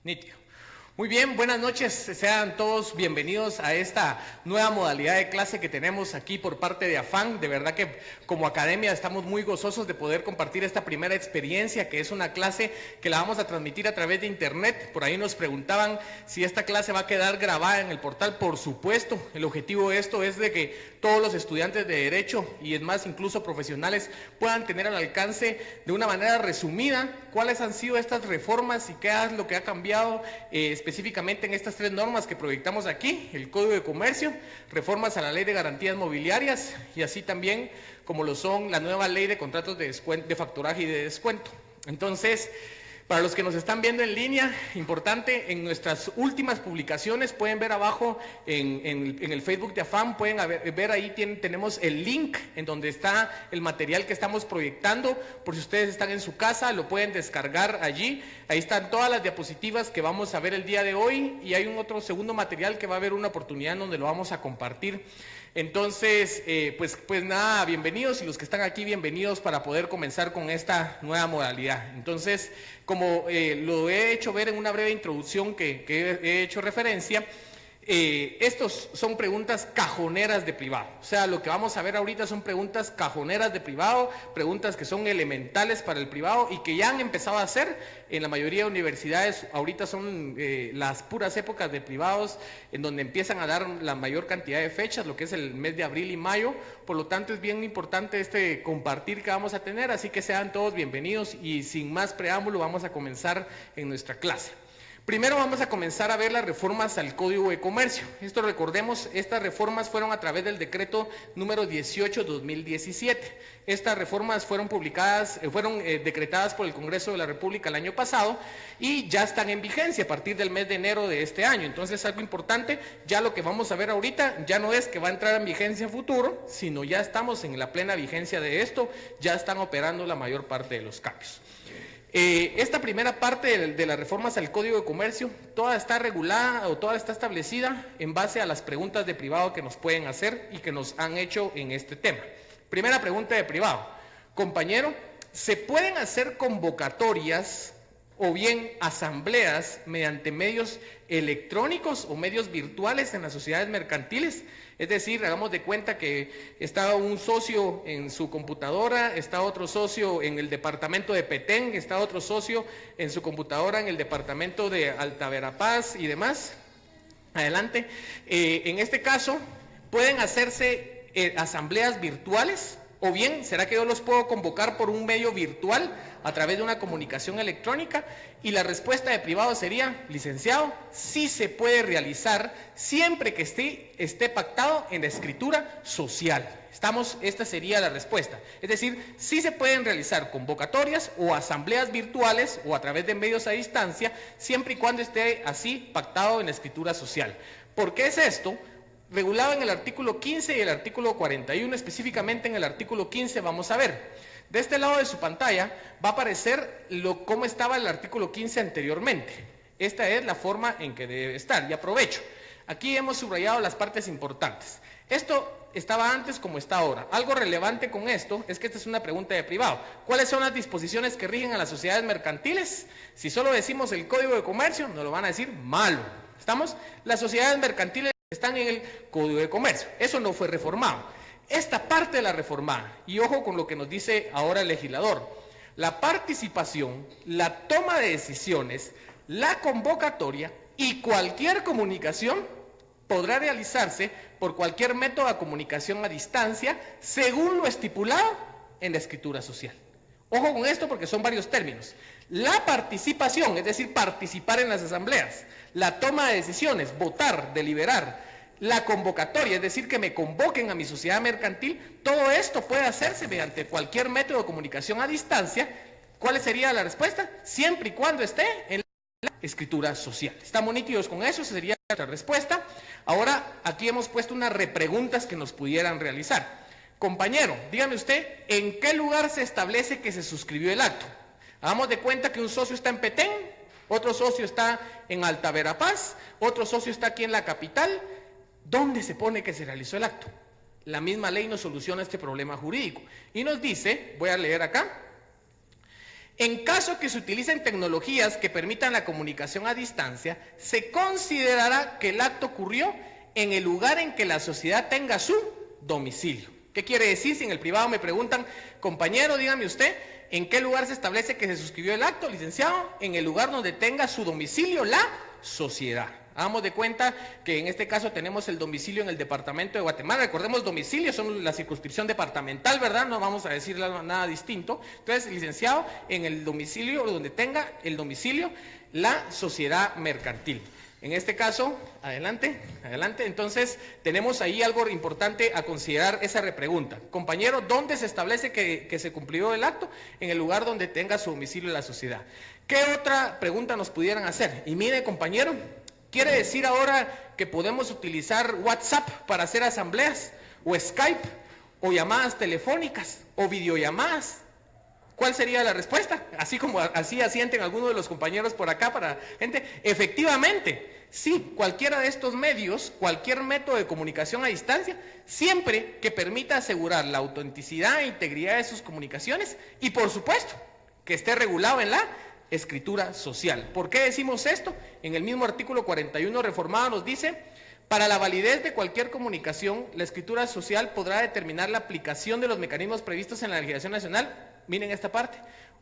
Nítido. Muy bien, buenas noches, sean todos bienvenidos a esta nueva modalidad de clase que tenemos aquí por parte de AFAN. De verdad que como academia estamos muy gozosos de poder compartir esta primera experiencia, que es una clase que la vamos a transmitir a través de internet. Por ahí nos preguntaban si esta clase va a quedar grabada en el portal. Por supuesto, el objetivo de esto es de que todos los estudiantes de Derecho y es más, incluso profesionales, puedan tener al alcance de una manera resumida cuáles han sido estas reformas y qué es lo que ha cambiado específicamente en estas tres normas que proyectamos aquí: el Código de Comercio, reformas a la Ley de Garantías Mobiliarias y así también como lo son la nueva Ley de Contratos de facturaje y de descuento. Entonces, para los que nos están viendo en línea, importante, en nuestras últimas publicaciones, pueden ver abajo en el Facebook de AFAN, pueden ver ahí, tenemos el link en donde está el material que estamos proyectando. Por si ustedes están en su casa, lo pueden descargar allí. Ahí están todas las diapositivas que vamos a ver el día de hoy y hay un otro segundo material que va a haber una oportunidad en donde lo vamos a compartir. Entonces, pues nada, bienvenidos, y los que están aquí, bienvenidos para poder comenzar con esta nueva modalidad. Entonces, como lo he hecho ver en una breve introducción que he hecho referencia, estos son preguntas cajoneras de privado. O sea, lo que vamos a ver ahorita son preguntas cajoneras de privado, preguntas que son elementales para el privado y que ya han empezado a hacer en la mayoría de universidades. Ahorita son las puras épocas de privados en donde empiezan a dar la mayor cantidad de fechas, lo que es el mes de abril y mayo. Por lo tanto, es bien importante este compartir que vamos a tener, así que sean todos bienvenidos y sin más preámbulo vamos a comenzar en nuestra clase. Primero vamos a comenzar a ver las reformas al Código de Comercio. Esto, recordemos, estas reformas fueron a través del decreto número 18/2017. Estas reformas fueron decretadas por el Congreso de la República el año pasado y ya están en vigencia a partir del mes de enero de este año. Entonces, algo importante, ya lo que vamos a ver ahorita ya no es que va a entrar en vigencia futuro, sino ya estamos en la plena vigencia de esto, ya están operando la mayor parte de los cambios. Esta primera parte de las reformas al Código de Comercio, toda está regulada o toda está establecida en base a las preguntas de privado que nos pueden hacer y que nos han hecho en este tema. Primera pregunta de privado: compañero, ¿se pueden hacer convocatorias o bien asambleas mediante medios electrónicos o medios virtuales en las sociedades mercantiles? Es decir, hagamos de cuenta que está un socio en su computadora, está otro socio en el departamento de Petén, está otro socio en su computadora en el departamento de Alta Verapaz y demás. Adelante. En este caso, pueden hacerse asambleas virtuales, o bien, ¿será que yo los puedo convocar por un medio virtual a través de una comunicación electrónica? Y la respuesta de privado sería: licenciado, sí se puede realizar siempre que esté pactado en la escritura social. Esta sería la respuesta. Es decir, sí se pueden realizar convocatorias o asambleas virtuales o a través de medios a distancia, siempre y cuando esté así pactado en la escritura social. ¿Por qué es esto? Regulado en el artículo 15 y el artículo 41, específicamente en el artículo 15 vamos a ver. De este lado de su pantalla va a aparecer cómo estaba el artículo 15 anteriormente. Esta es la forma en que debe estar, y aprovecho. Aquí hemos subrayado las partes importantes. Esto estaba antes como está ahora. Algo relevante con esto es que esta es una pregunta de privado. ¿Cuáles son las disposiciones que rigen a las sociedades mercantiles? Si solo decimos el Código de Comercio, nos lo van a decir malo. ¿Estamos? Las sociedades mercantiles están en el Código de Comercio. Eso no fue reformado. Esta parte de la reformada, y ojo con lo que nos dice ahora el legislador: la participación, la toma de decisiones, la convocatoria y cualquier comunicación podrá realizarse por cualquier método de comunicación a distancia según lo estipulado en la escritura social. Ojo con esto porque son varios términos. La participación, es decir, participar en las asambleas; la toma de decisiones, votar, deliberar; la convocatoria, es decir, que me convoquen a mi sociedad mercantil. Todo esto puede hacerse mediante cualquier método de comunicación a distancia. ¿Cuál sería la respuesta? Siempre y cuando esté en la escritura social. ¿Estamos nítidos con eso? Esa sería la respuesta. Ahora, aquí hemos puesto unas repreguntas que nos pudieran realizar. Compañero, dígame usted, ¿en qué lugar se establece que se suscribió el acto? Hagamos de cuenta que un socio está en Petén, otro socio está en Alta Verapaz, otro socio está aquí en la capital. ¿Dónde se pone que se realizó el acto? La misma ley nos soluciona este problema jurídico y nos dice, voy a leer acá: En caso que se utilicen tecnologías que permitan la comunicación a distancia, se considerará que el acto ocurrió en el lugar en que la sociedad tenga su domicilio. ¿Qué quiere decir? Si en el privado me preguntan, compañero, dígame usted, ¿en qué lugar se establece que se suscribió el acto, licenciado? En el lugar donde tenga su domicilio la sociedad. Hagamos de cuenta que en este caso tenemos el domicilio en el departamento de Guatemala. Recordemos, domicilio son la circunscripción departamental, ¿verdad? No vamos a decir nada distinto. Entonces, licenciado, en el domicilio, donde tenga el domicilio la sociedad mercantil. En este caso, adelante. Entonces, tenemos ahí algo importante a considerar esa repregunta. Compañero, ¿dónde se establece que se cumplió el acto? En el lugar donde tenga su domicilio la sociedad. ¿Qué otra pregunta nos pudieran hacer? Y mire, compañero, ¿quiere decir ahora que podemos utilizar WhatsApp para hacer asambleas? ¿O Skype? ¿O llamadas telefónicas? ¿O videollamadas? ¿Cuál sería la respuesta? Así como así asienten algunos de los compañeros por acá para gente. Efectivamente, sí, cualquiera de estos medios, cualquier método de comunicación a distancia, siempre que permita asegurar la autenticidad e integridad de sus comunicaciones y, por supuesto, que esté regulado en la escritura social. ¿Por qué decimos esto? En el mismo artículo 41 reformado nos dice: para la validez de cualquier comunicación, la escritura social podrá determinar la aplicación de los mecanismos previstos en la legislación nacional, miren esta parte,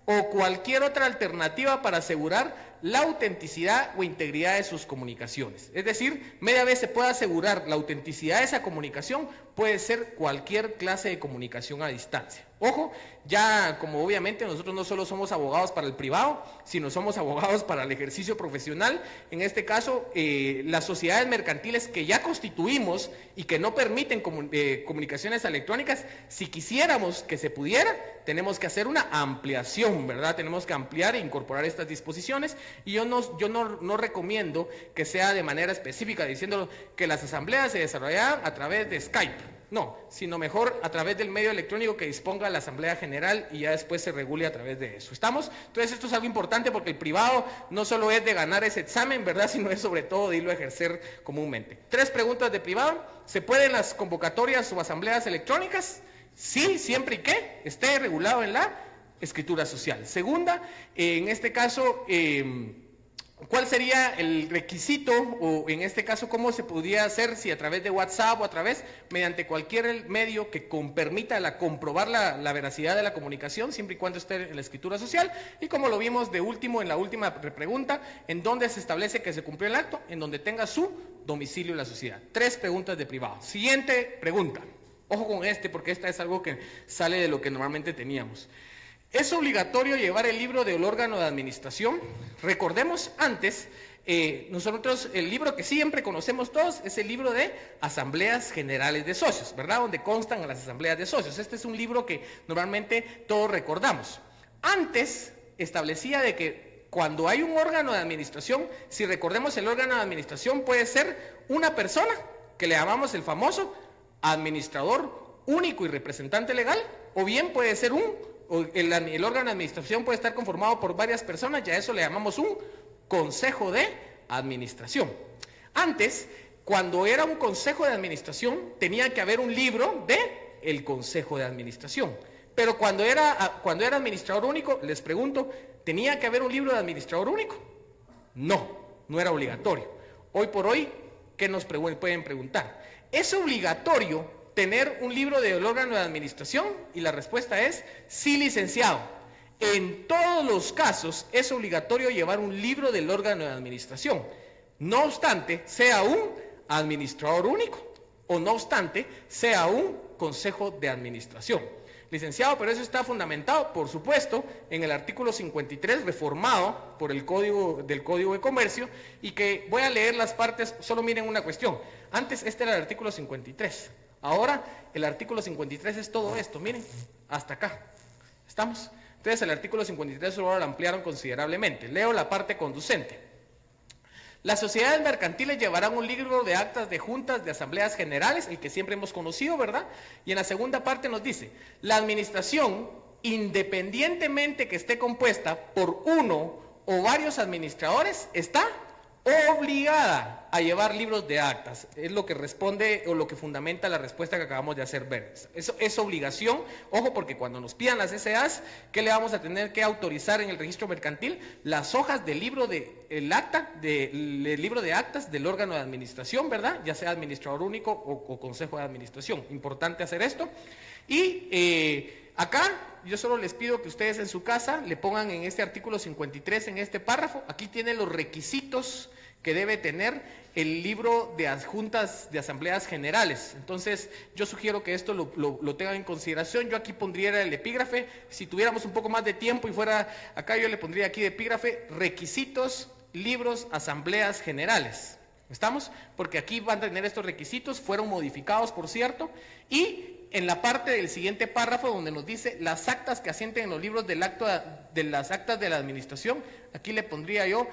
o cualquier otra alternativa para asegurar la autenticidad o integridad de sus comunicaciones. Es decir, media vez se puede asegurar la autenticidad de esa comunicación, puede ser cualquier clase de comunicación a distancia. Ojo, ya como obviamente nosotros no solo somos abogados para el privado, sino somos abogados para el ejercicio profesional. En este caso, las sociedades mercantiles que ya constituimos y que no permiten comunicaciones electrónicas, si quisiéramos que se pudiera, tenemos que hacer una ampliación, ¿verdad? Tenemos que ampliar e incorporar estas disposiciones, y yo no recomiendo que sea de manera específica diciendo que las asambleas se desarrollarán a través de Skype. No, sino mejor a través del medio electrónico que disponga la Asamblea General y ya después se regule a través de eso. ¿Estamos? Entonces esto es algo importante porque el privado no solo es de ganar ese examen, ¿verdad? Sino es sobre todo de irlo a ejercer comúnmente. 3 preguntas de privado. ¿Se pueden las convocatorias o asambleas electrónicas? Sí, siempre y que esté regulado en la escritura social. Segunda, en este caso, ¿cuál sería el requisito, o en este caso cómo se podría hacer, si a través de WhatsApp o a través, mediante cualquier medio que permita comprobar la veracidad de la comunicación, siempre y cuando esté en la escritura social? Y como lo vimos de último en la última pregunta, ¿en dónde se establece que se cumplió el acto? En donde tenga su domicilio en la sociedad. 3 preguntas de privado. Siguiente pregunta. Ojo con porque esta es algo que sale de lo que normalmente teníamos. ¿Es obligatorio llevar el libro del órgano de administración? Recordemos antes, nosotros el libro que siempre conocemos todos es el libro de Asambleas Generales de Socios, ¿verdad? Donde constan las asambleas de socios. Este es un libro que normalmente todos recordamos. Antes establecía de que cuando hay un órgano de administración, si recordemos, el órgano de administración puede ser una persona, que le llamamos el famoso administrador único y representante legal, o bien puede ser el órgano de administración puede estar conformado por varias personas, ya eso le llamamos un consejo de administración. Antes, cuando era un consejo de administración, tenía que haber un libro de el consejo de administración. Pero cuando era administrador único, les pregunto, ¿tenía que haber un libro de administrador único? No era obligatorio. Hoy por hoy, ¿qué nos pueden preguntar? ¿Es obligatorio tener un libro del órgano de administración? Y la respuesta es sí, licenciado. En todos los casos es obligatorio llevar un libro del órgano de administración, no obstante sea un administrador único o no obstante sea un consejo de administración. Licenciado, pero eso está fundamentado, por supuesto, en el artículo 53, reformado por el Código de Comercio, y que voy a leer las partes. Solo miren una cuestión. Antes este era el artículo 53. Ahora el artículo 53 es todo esto, miren, hasta acá. ¿Estamos? Entonces el artículo 53 solo lo ampliaron considerablemente. Leo la parte conducente. Las sociedades mercantiles llevarán un libro de actas de juntas de asambleas generales, el que siempre hemos conocido, ¿verdad? Y en la segunda parte nos dice, la administración, independientemente que esté compuesta por uno o varios administradores, está obligada a llevar libros de actas. Es lo que responde o lo que fundamenta la respuesta que acabamos de hacer ver. Eso es obligación. Ojo, porque cuando nos pidan las SAs, ¿qué le vamos a tener que autorizar en el registro mercantil? Las hojas del libro del libro de actas del órgano de administración, ¿verdad? Ya sea administrador único o consejo de administración. Importante hacer esto. Y acá yo solo les pido que ustedes en su casa le pongan en este artículo 53, en este párrafo, aquí tienen los requisitos que debe tener el libro de adjuntas de asambleas generales. Entonces yo sugiero que esto lo tengan en consideración. Yo aquí pondría el epígrafe, si tuviéramos un poco más de tiempo y fuera acá, yo le pondría aquí de epígrafe, requisitos, libros, asambleas generales. ¿Estamos? Porque aquí van a tener estos requisitos, fueron modificados, por cierto, y en la parte del siguiente párrafo donde nos dice las actas que asienten en los libros de las actas de la administración, aquí le pondría yo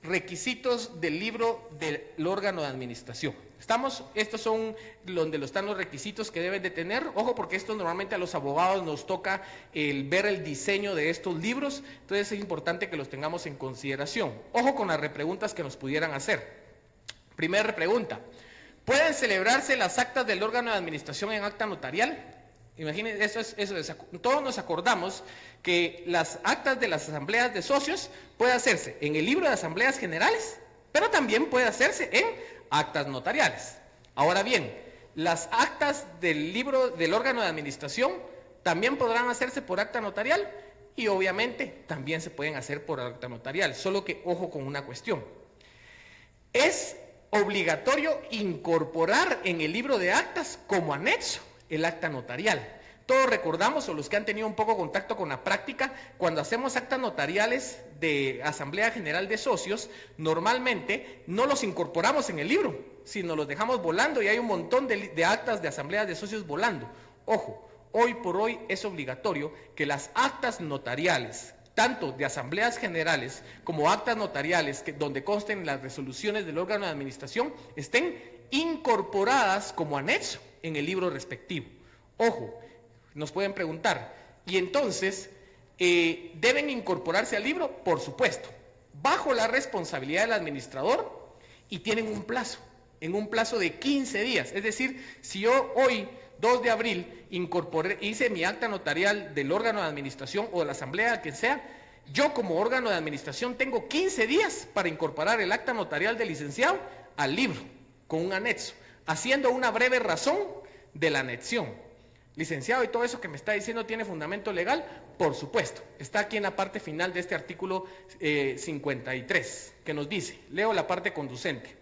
requisitos del libro del órgano de administración. ¿Estamos? Estos son donde están los requisitos que deben de tener. Ojo, porque esto normalmente a los abogados nos toca ver el diseño de estos libros, entonces es importante que los tengamos en consideración. Ojo con las repreguntas que nos pudieran hacer. Primera pregunta: ¿pueden celebrarse las actas del órgano de administración en acta notarial? Imagínense, todos nos acordamos que las actas de las asambleas de socios puede hacerse en el libro de asambleas generales, pero también puede hacerse en actas notariales. Ahora bien, las actas del libro del órgano de administración también podrán hacerse por acta notarial y obviamente también se pueden hacer por acta notarial, solo que ojo con una cuestión. Es obligatorio incorporar en el libro de actas como anexo el acta notarial. Todos recordamos, o los que han tenido un poco contacto con la práctica, cuando hacemos actas notariales de Asamblea General de Socios, normalmente no los incorporamos en el libro, sino los dejamos volando y hay un montón de actas de asambleas de socios volando. Ojo, hoy por hoy es obligatorio que las actas notariales, tanto de asambleas generales como actas notariales donde consten las resoluciones del órgano de administración, estén incorporadas como anexo en el libro respectivo. Ojo, nos pueden preguntar, ¿y entonces deben incorporarse al libro? Por supuesto, bajo la responsabilidad del administrador y tienen un plazo, en un plazo de 15 días. Es decir, si yo hoy, 2 de abril, hice mi acta notarial del órgano de administración o de la asamblea, quien sea, yo como órgano de administración tengo 15 días para incorporar el acta notarial del licenciado al libro, con un anexo, haciendo una breve razón de la anexión. Licenciado, ¿y todo eso que me está diciendo tiene fundamento legal? Por supuesto, está aquí en la parte final de este artículo 53, que nos dice, leo la parte conducente: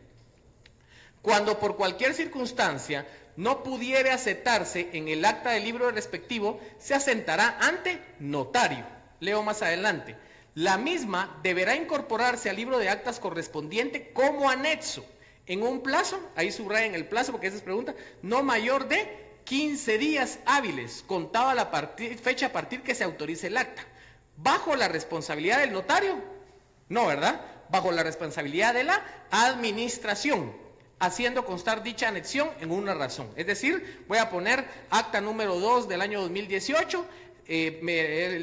cuando por cualquier circunstancia no pudiere aceptarse en el acta del libro respectivo, se asentará ante notario. Leo más adelante: la misma deberá incorporarse al libro de actas correspondiente como anexo, en un plazo, ahí subrayen el plazo porque esa es pregunta, no mayor de 15 días hábiles, contaba la fecha a partir que se autorice el acta. ¿Bajo la responsabilidad del notario? No, ¿verdad? Bajo la responsabilidad de la administración, haciendo constar dicha anexión en una razón. Es decir, voy a poner acta número 2 del año 2018,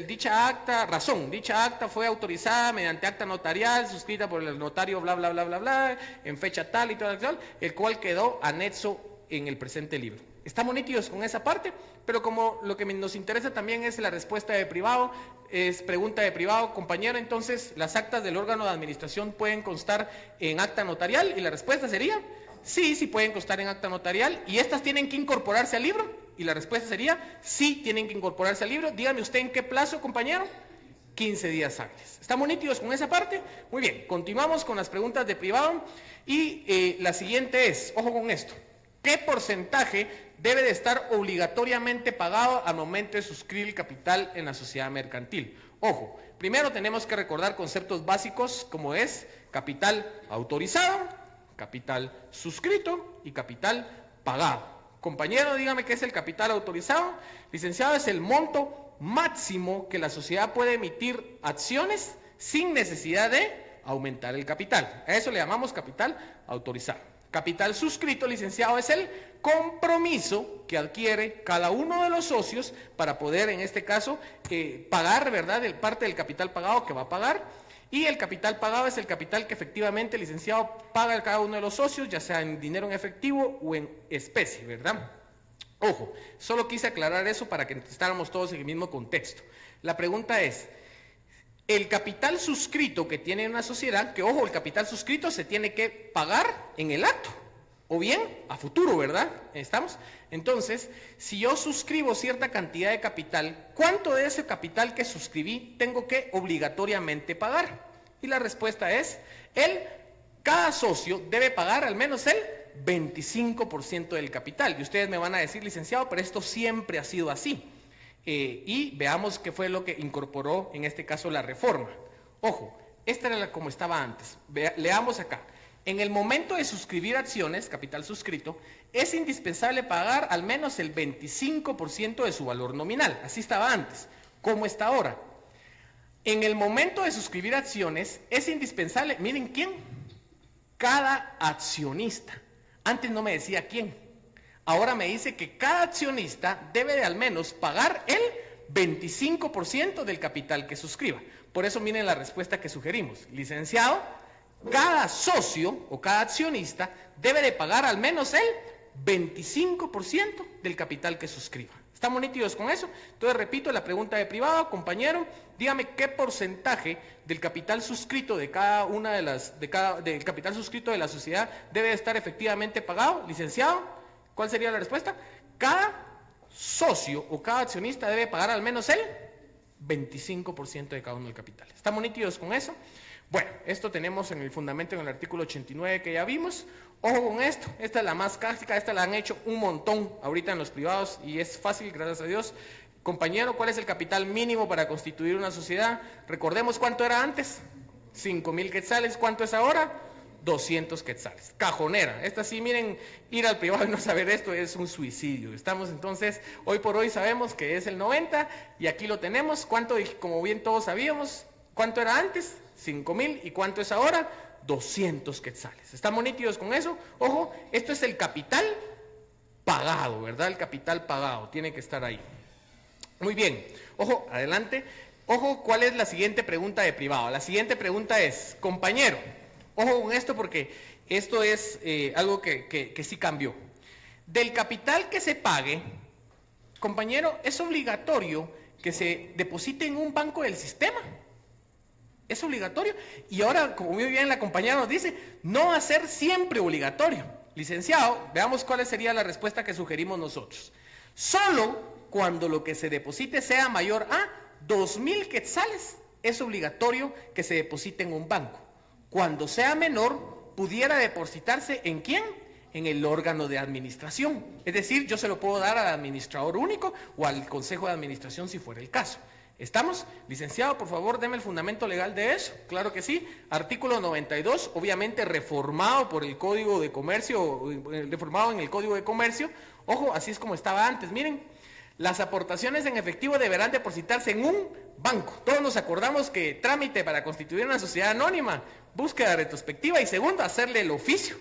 dicha acta fue autorizada mediante acta notarial, suscrita por el notario bla, bla, bla, bla, bla, en fecha tal y tal, el cual quedó anexo en el presente libro. Estamos nítidos con esa parte, pero como lo que nos interesa también es la respuesta de privado, es pregunta de privado, compañero, entonces, ¿las actas del órgano de administración pueden constar en acta notarial? Y la respuesta sería, sí, sí pueden constar en acta notarial, y estas tienen que incorporarse al libro, y la respuesta sería, sí tienen que incorporarse al libro. Dígame usted en qué plazo, compañero. 15 días hábiles. ¿Estamos nítidos con esa parte? Muy bien, continuamos con las preguntas de privado, y la siguiente es, ojo con esto, ¿qué porcentaje debe de estar obligatoriamente pagado al momento de suscribir el capital en la sociedad mercantil? Ojo, primero tenemos que recordar conceptos básicos como es capital autorizado, capital suscrito y capital pagado. Compañero, dígame qué es el capital autorizado. Licenciado, es el monto máximo que la sociedad puede emitir acciones sin necesidad de aumentar el capital. A eso le llamamos capital autorizado. Capital suscrito, licenciado, es el compromiso que adquiere cada uno de los socios para poder, en este caso, pagar, ¿verdad?, parte del capital pagado que va a pagar. Y el capital pagado es el capital que efectivamente el licenciado paga a cada uno de los socios, ya sea en dinero en efectivo o en especie, ¿verdad? Ojo, solo quise aclarar eso para que estáramos todos en el mismo contexto. La pregunta es, el capital suscrito que tiene una sociedad, que ojo, el capital suscrito se tiene que pagar en el acto, o bien a futuro, ¿verdad? ¿Estamos? Entonces, si yo suscribo cierta cantidad de capital, ¿cuánto de ese capital que suscribí tengo que obligatoriamente pagar? Y la respuesta es, cada socio debe pagar al menos el 25% del capital. Y ustedes me van a decir, licenciado, pero esto siempre ha sido así. Y veamos qué fue lo que incorporó en este caso la reforma. Ojo, esta era como estaba antes. Leamos acá. En el momento de suscribir acciones, capital suscrito, es indispensable pagar al menos el 25% de su valor nominal. Así estaba antes. ¿Cómo está ahora? En el momento de suscribir acciones es indispensable, miren quién, cada accionista. Antes no me decía quién. Ahora me dice que cada accionista debe de al menos pagar el 25% del capital que suscriba. Por eso miren la respuesta que sugerimos. Licenciado, cada socio o cada accionista debe de pagar al menos el 25% del capital que suscriba. ¿Estamos nítidos con eso? Entonces repito la pregunta de privado, compañero, dígame qué porcentaje del capital suscrito de cada una de del capital suscrito de la sociedad debe de estar efectivamente pagado. Licenciado, ¿cuál sería la respuesta? Cada socio o cada accionista debe pagar al menos el 25% de cada uno del capital. ¿Estamos nítidos con eso? Bueno, esto tenemos en el fundamento en el artículo 89 que ya vimos. Ojo con esto, esta es la más clásica, esta la han hecho un montón ahorita en los privados y es fácil, gracias a Dios. Compañero, ¿cuál es el capital mínimo para constituir una sociedad? Recordemos cuánto era antes, 5,000 quetzales, ¿cuánto es ahora? 200 quetzales. Cajonera. Esta sí, miren, ir al privado y no saber esto es un suicidio. Estamos entonces, hoy por hoy sabemos que es el 90 y aquí lo tenemos. ¿Cuánto, como bien todos sabíamos, cuánto era antes? 5,000. ¿Y cuánto es ahora? 200 quetzales. ¿Estamos nítidos con eso? Ojo, esto es el capital pagado, ¿verdad? El capital pagado, tiene que estar ahí. Muy bien. Ojo, adelante. Ojo, ¿cuál es la siguiente pregunta de privado? La siguiente pregunta es, compañero, ojo con esto porque esto es algo que sí cambió. Del capital que se pague, compañero, es obligatorio que se deposite en un banco del sistema. Es obligatorio. Y ahora, como muy bien la compañera nos dice, no va a ser siempre obligatorio. Licenciado, veamos cuál sería la respuesta que sugerimos nosotros. Solo cuando lo que se deposite sea mayor a 2,000 quetzales, es obligatorio que se deposite en un banco. Cuando sea menor, pudiera depositarse ¿en quién? En el órgano de administración. Es decir, yo se lo puedo dar al administrador único o al consejo de administración si fuera el caso. ¿Estamos? Licenciado, por favor, deme el fundamento legal de eso. Claro que sí. Artículo 92, obviamente reformado por el Código de Comercio, reformado en el Código de Comercio. Ojo, así es como estaba antes. Miren, las aportaciones en efectivo deberán depositarse en un banco. Todos nos acordamos que trámite para constituir una sociedad anónima, búsqueda retrospectiva y segundo, hacerle el oficio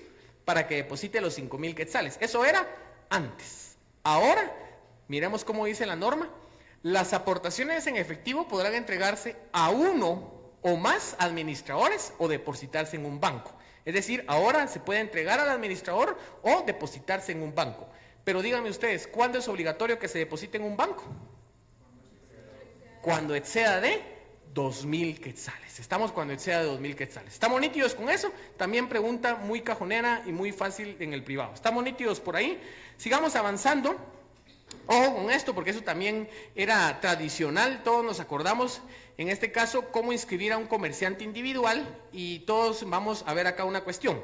para que deposite los 5,000 quetzales. Eso era antes. Ahora, miremos cómo dice la norma. Las aportaciones en efectivo podrán entregarse a uno o más administradores o depositarse en un banco. Es decir, ahora se puede entregar al administrador o depositarse en un banco. Pero díganme ustedes, ¿cuándo es obligatorio que se deposite en un banco? Cuando exceda de 2,000 quetzales. Estamos cuando exceda de 2,000 quetzales. ¿Estamos nítidos con eso? También pregunta muy cajonera y muy fácil en el privado. ¿Estamos nítidos por ahí? Sigamos avanzando. Ojo con esto, porque eso también era tradicional, todos nos acordamos, en este caso, cómo inscribir a un comerciante individual, y todos vamos a ver acá una cuestión.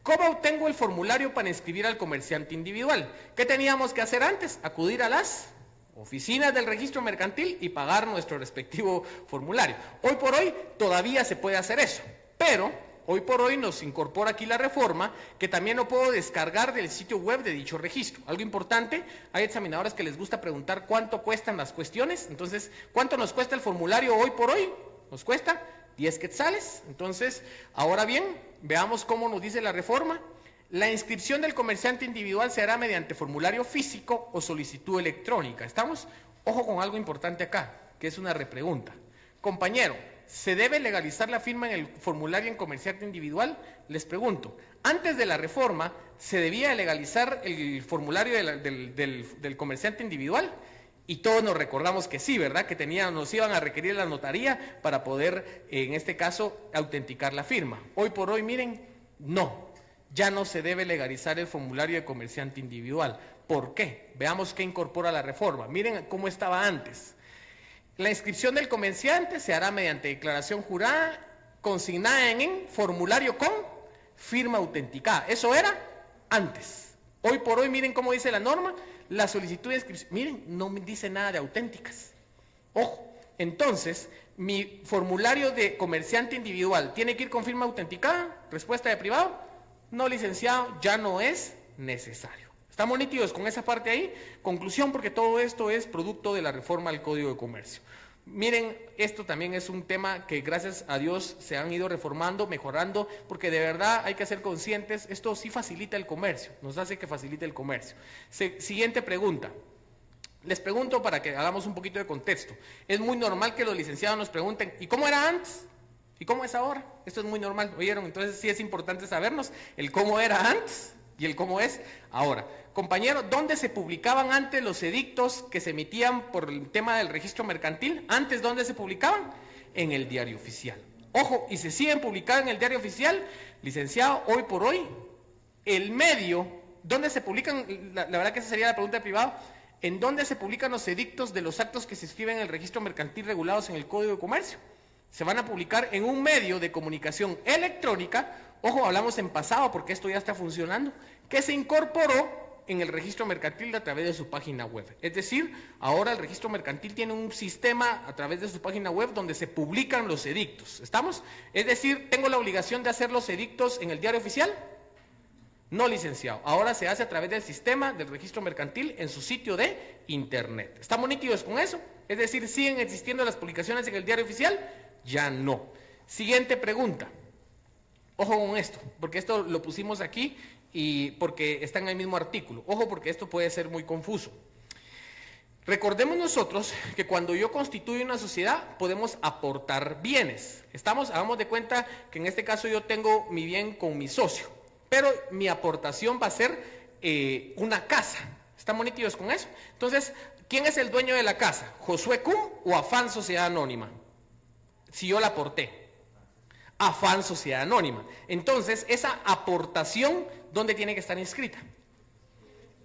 ¿Cómo obtengo el formulario para inscribir al comerciante individual? ¿Qué teníamos que hacer antes? Acudir a las oficinas del registro mercantil y pagar nuestro respectivo formulario. Hoy por hoy todavía se puede hacer eso, pero hoy por hoy nos incorpora aquí la reforma que también lo puedo descargar del sitio web de dicho registro. Algo importante, hay examinadores que les gusta preguntar cuánto cuestan las cuestiones. Entonces, ¿cuánto nos cuesta el formulario hoy por hoy? Nos cuesta 10 quetzales. Entonces, ahora bien, veamos cómo nos dice la reforma. La inscripción del comerciante individual se hará mediante formulario físico o solicitud electrónica. ¿Estamos? Ojo con algo importante acá, que es una repregunta. Compañero, ¿se debe legalizar la firma en el formulario en comerciante individual? Les pregunto, antes de la reforma, ¿se debía legalizar el formulario del comerciante individual? Y todos nos recordamos que sí, ¿verdad? Que nos iban a requerir la notaría para poder, en este caso, autenticar la firma. Hoy por hoy, miren, no, ya no se debe legalizar el formulario de comerciante individual. ¿Por qué? Veamos qué incorpora la reforma. Miren cómo estaba antes. La inscripción del comerciante se hará mediante declaración jurada, consignada en formulario con firma autenticada. Eso era antes. Hoy por hoy, miren cómo dice la norma. La solicitud de inscripción, miren, no me dice nada de auténticas. Ojo, entonces, mi formulario de comerciante individual tiene que ir con firma autenticada, respuesta de privado, no, licenciado, ya no es necesario. ¿Estamos nítidos con esa parte ahí? Conclusión, porque todo esto es producto de la reforma al Código de Comercio. Miren, esto también es un tema que gracias a Dios se han ido reformando, mejorando, porque de verdad hay que ser conscientes, esto sí facilita el comercio, nos hace que facilite el comercio. Siguiente pregunta. Les pregunto para que hagamos un poquito de contexto. Es muy normal que los licenciados nos pregunten, ¿y cómo era antes? ¿Y cómo es ahora? Esto es muy normal, ¿oyeron? Entonces sí es importante sabernos el cómo era antes y el cómo es ahora. Compañero, ¿dónde se publicaban antes los edictos que se emitían por el tema del registro mercantil? ¿Antes dónde se publicaban? En el Diario Oficial. Ojo, y se siguen publicando en el Diario Oficial, licenciado, hoy por hoy, el medio, ¿dónde se publican? La verdad que esa sería la pregunta de privado. ¿En dónde se publican los edictos de los actos que se inscriben en el registro mercantil regulados en el Código de Comercio? Se van a publicar en un medio de comunicación electrónica, ojo, hablamos en pasado porque esto ya está funcionando, que se incorporó en el registro mercantil a través de su página web. Es decir, ahora el registro mercantil tiene un sistema a través de su página web donde se publican los edictos. ¿Estamos? Es decir, ¿tengo la obligación de hacer los edictos en el Diario Oficial? No, licenciado. Ahora se hace a través del sistema del registro mercantil en su sitio de internet. ¿Estamos nítidos con eso? Es decir, ¿siguen existiendo las publicaciones en el Diario Oficial? Ya no. Siguiente pregunta. Ojo con esto, porque esto lo pusimos aquí y porque está en el mismo artículo. Ojo, porque esto puede ser muy confuso. Recordemos nosotros que cuando yo constituyo una sociedad podemos aportar bienes. Hagamos de cuenta que en este caso yo tengo mi bien con mi socio, pero mi aportación va a ser una casa. ¿Estamos nítidos con eso? Entonces, ¿quién es el dueño de la casa? ¿Josué Cum o Afán Sociedad Anónima? Si yo la aporté. Afán Sociedad Anónima. Entonces, esa aportación, ¿dónde tiene que estar inscrita?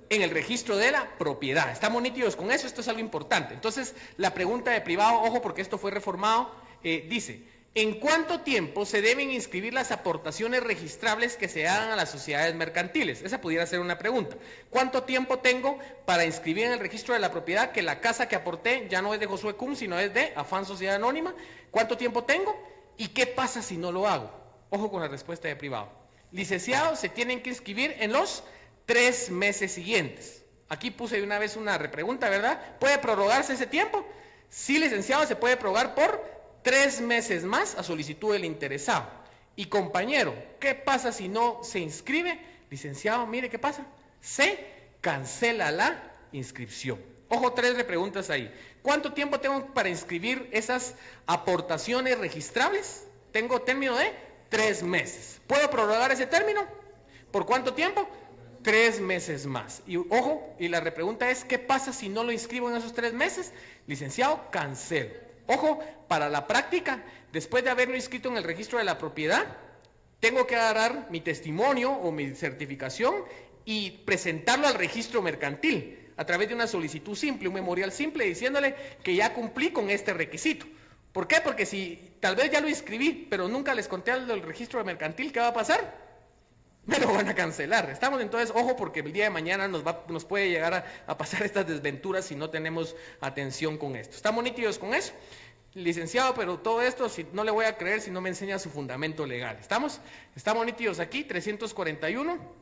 En el registro de la propiedad. ¿Estamos nítidos con eso? Esto es algo importante. Entonces, la pregunta de privado, ojo, porque esto fue reformado, dice, ¿en cuánto tiempo se deben inscribir las aportaciones registrables que se hagan a las sociedades mercantiles? Esa pudiera ser una pregunta. ¿Cuánto tiempo tengo para inscribir en el registro de la propiedad que la casa que aporté ya no es de Josué Cum, sino es de Afán Sociedad Anónima? ¿Cuánto tiempo tengo? ¿Y qué pasa si no lo hago? Ojo con la respuesta de privado. Licenciados se tienen que inscribir en los 3 meses siguientes. Aquí puse de una vez una repregunta, ¿verdad? ¿Puede prorrogarse ese tiempo? Sí, licenciado, se puede prorrogar por 3 meses más a solicitud del interesado. Y compañero, ¿qué pasa si no se inscribe? Licenciado, mire qué pasa. Se cancela la inscripción. Ojo, 3 repreguntas ahí. ¿Cuánto tiempo tengo para inscribir esas aportaciones registrables? Tengo término de 3 meses. ¿Puedo prorrogar ese término? ¿Por cuánto tiempo? 3 meses más. Y ojo, y la repregunta es, ¿qué pasa si no lo inscribo en esos 3 meses? Licenciado, cancelo. Ojo, para la práctica, después de haberlo inscrito en el registro de la propiedad, tengo que agarrar mi testimonio o mi certificación y presentarlo al registro mercantil a través de una solicitud simple, un memorial simple, diciéndole que ya cumplí con este requisito. ¿Por qué? Porque si tal vez ya lo inscribí, pero nunca les conté al del registro mercantil, ¿qué va a pasar? Me lo van a cancelar. Estamos entonces, ojo, porque el día de mañana nos puede llegar a pasar estas desventuras si no tenemos atención con esto. ¿Estamos nítidos con eso? Licenciado, pero todo esto no le voy a creer si no me enseña su fundamento legal. ¿Estamos? Estamos nítidos aquí, 341.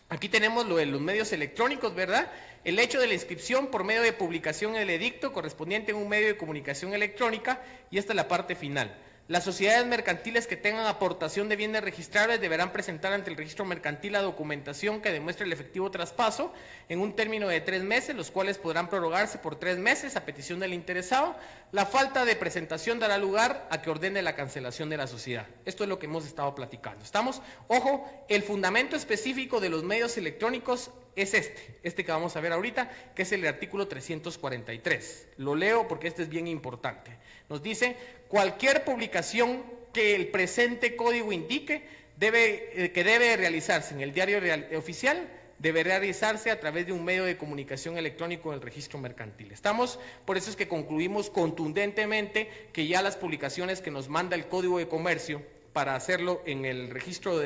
Aquí tenemos lo de los medios electrónicos, ¿verdad? El hecho de la inscripción por medio de publicación en el edicto correspondiente en un medio de comunicación electrónica, y esta es la parte final. Las sociedades mercantiles que tengan aportación de bienes registrables deberán presentar ante el registro mercantil la documentación que demuestre el efectivo traspaso en un término de 3 meses, los cuales podrán prorrogarse por 3 meses a petición del interesado. La falta de presentación dará lugar a que ordene la cancelación de la sociedad. Esto es lo que hemos estado platicando. ¿Estamos? Ojo, el fundamento específico de los medios electrónicos es este que vamos a ver ahorita, que es el artículo 343. Lo leo porque este es bien importante. Nos dice: cualquier publicación que el presente código indique que debe realizarse en el diario oficial, debe realizarse a través de un medio de comunicación electrónico del registro mercantil. ¿Estamos? Por eso es que concluimos contundentemente que ya las publicaciones que nos manda el Código de Comercio para hacerlo en el registro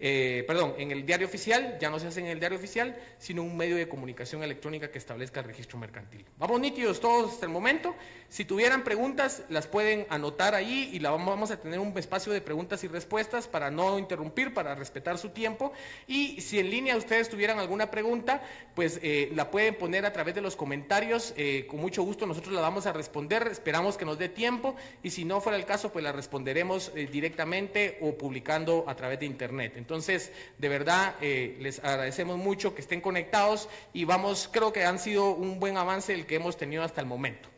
en el diario oficial, ya no se hace en el diario oficial, sino un medio de comunicación electrónica que establezca el registro mercantil. Vamos nítidos todos hasta el momento. Si tuvieran preguntas, las pueden anotar ahí y vamos a tener un espacio de preguntas y respuestas para no interrumpir, para respetar su tiempo. Y si en línea ustedes tuvieran alguna pregunta, pues la pueden poner a través de los comentarios. Con mucho gusto nosotros la vamos a responder, esperamos que nos dé tiempo, y si no fuera el caso, pues la responderemos directamente o publicando a través de internet. Entonces, de verdad, les agradecemos mucho que estén conectados y creo que han sido un buen avance el que hemos tenido hasta el momento.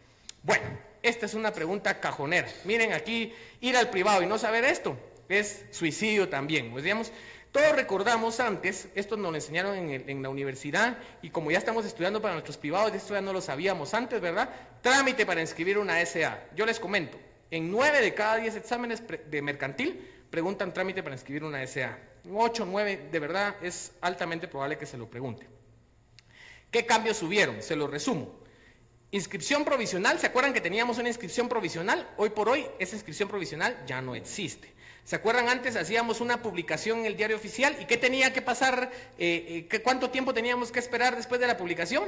Bueno, esta es una pregunta cajonera. Miren, aquí, ir al privado y no saber esto es suicidio también. Pues digamos, todos recordamos antes, esto nos lo enseñaron en la universidad, y como ya estamos estudiando para nuestros privados, esto ya no lo sabíamos antes, ¿verdad? Trámite para inscribir una SA. Yo les comento, en 9 de cada 10 exámenes de mercantil preguntan trámite para inscribir una SA. 8, 9, de verdad es altamente probable que se lo pregunte. ¿Qué cambios hubieron? Se lo resumo. Inscripción provisional, ¿se acuerdan que teníamos una inscripción provisional? Hoy por hoy esa inscripción provisional ya no existe. ¿Se acuerdan? Antes hacíamos una publicación en el diario oficial, ¿y qué tenía que pasar? ¿Cuánto tiempo teníamos que esperar después de la publicación?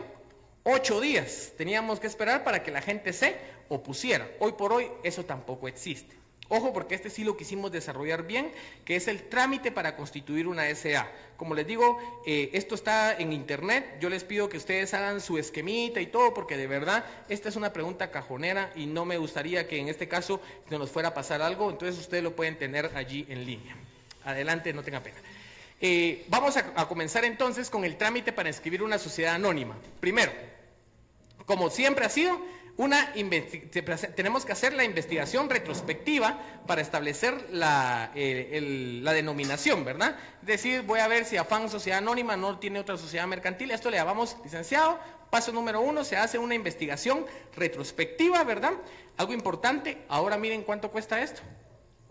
8 días teníamos que esperar para que la gente se opusiera. Hoy por hoy eso tampoco existe. Ojo, porque este sí lo quisimos desarrollar bien, que es el trámite para constituir una SA. Como les digo, esto está en internet. Yo les pido que ustedes hagan su esquemita y todo, porque de verdad esta es una pregunta cajonera y no me gustaría que en este caso se nos fuera a pasar algo. Entonces ustedes lo pueden tener allí en línea. Adelante, no tenga pena. Vamos a comenzar entonces con el trámite para inscribir una sociedad anónima. Primero, como siempre ha sido, tenemos que hacer la investigación retrospectiva para establecer la denominación, ¿verdad? Es decir, voy a ver si Afán Sociedad Anónima no tiene otra sociedad mercantil. Esto le llamamos, licenciado, paso número 1, se hace una investigación retrospectiva, ¿verdad? Algo importante, ahora miren cuánto cuesta esto.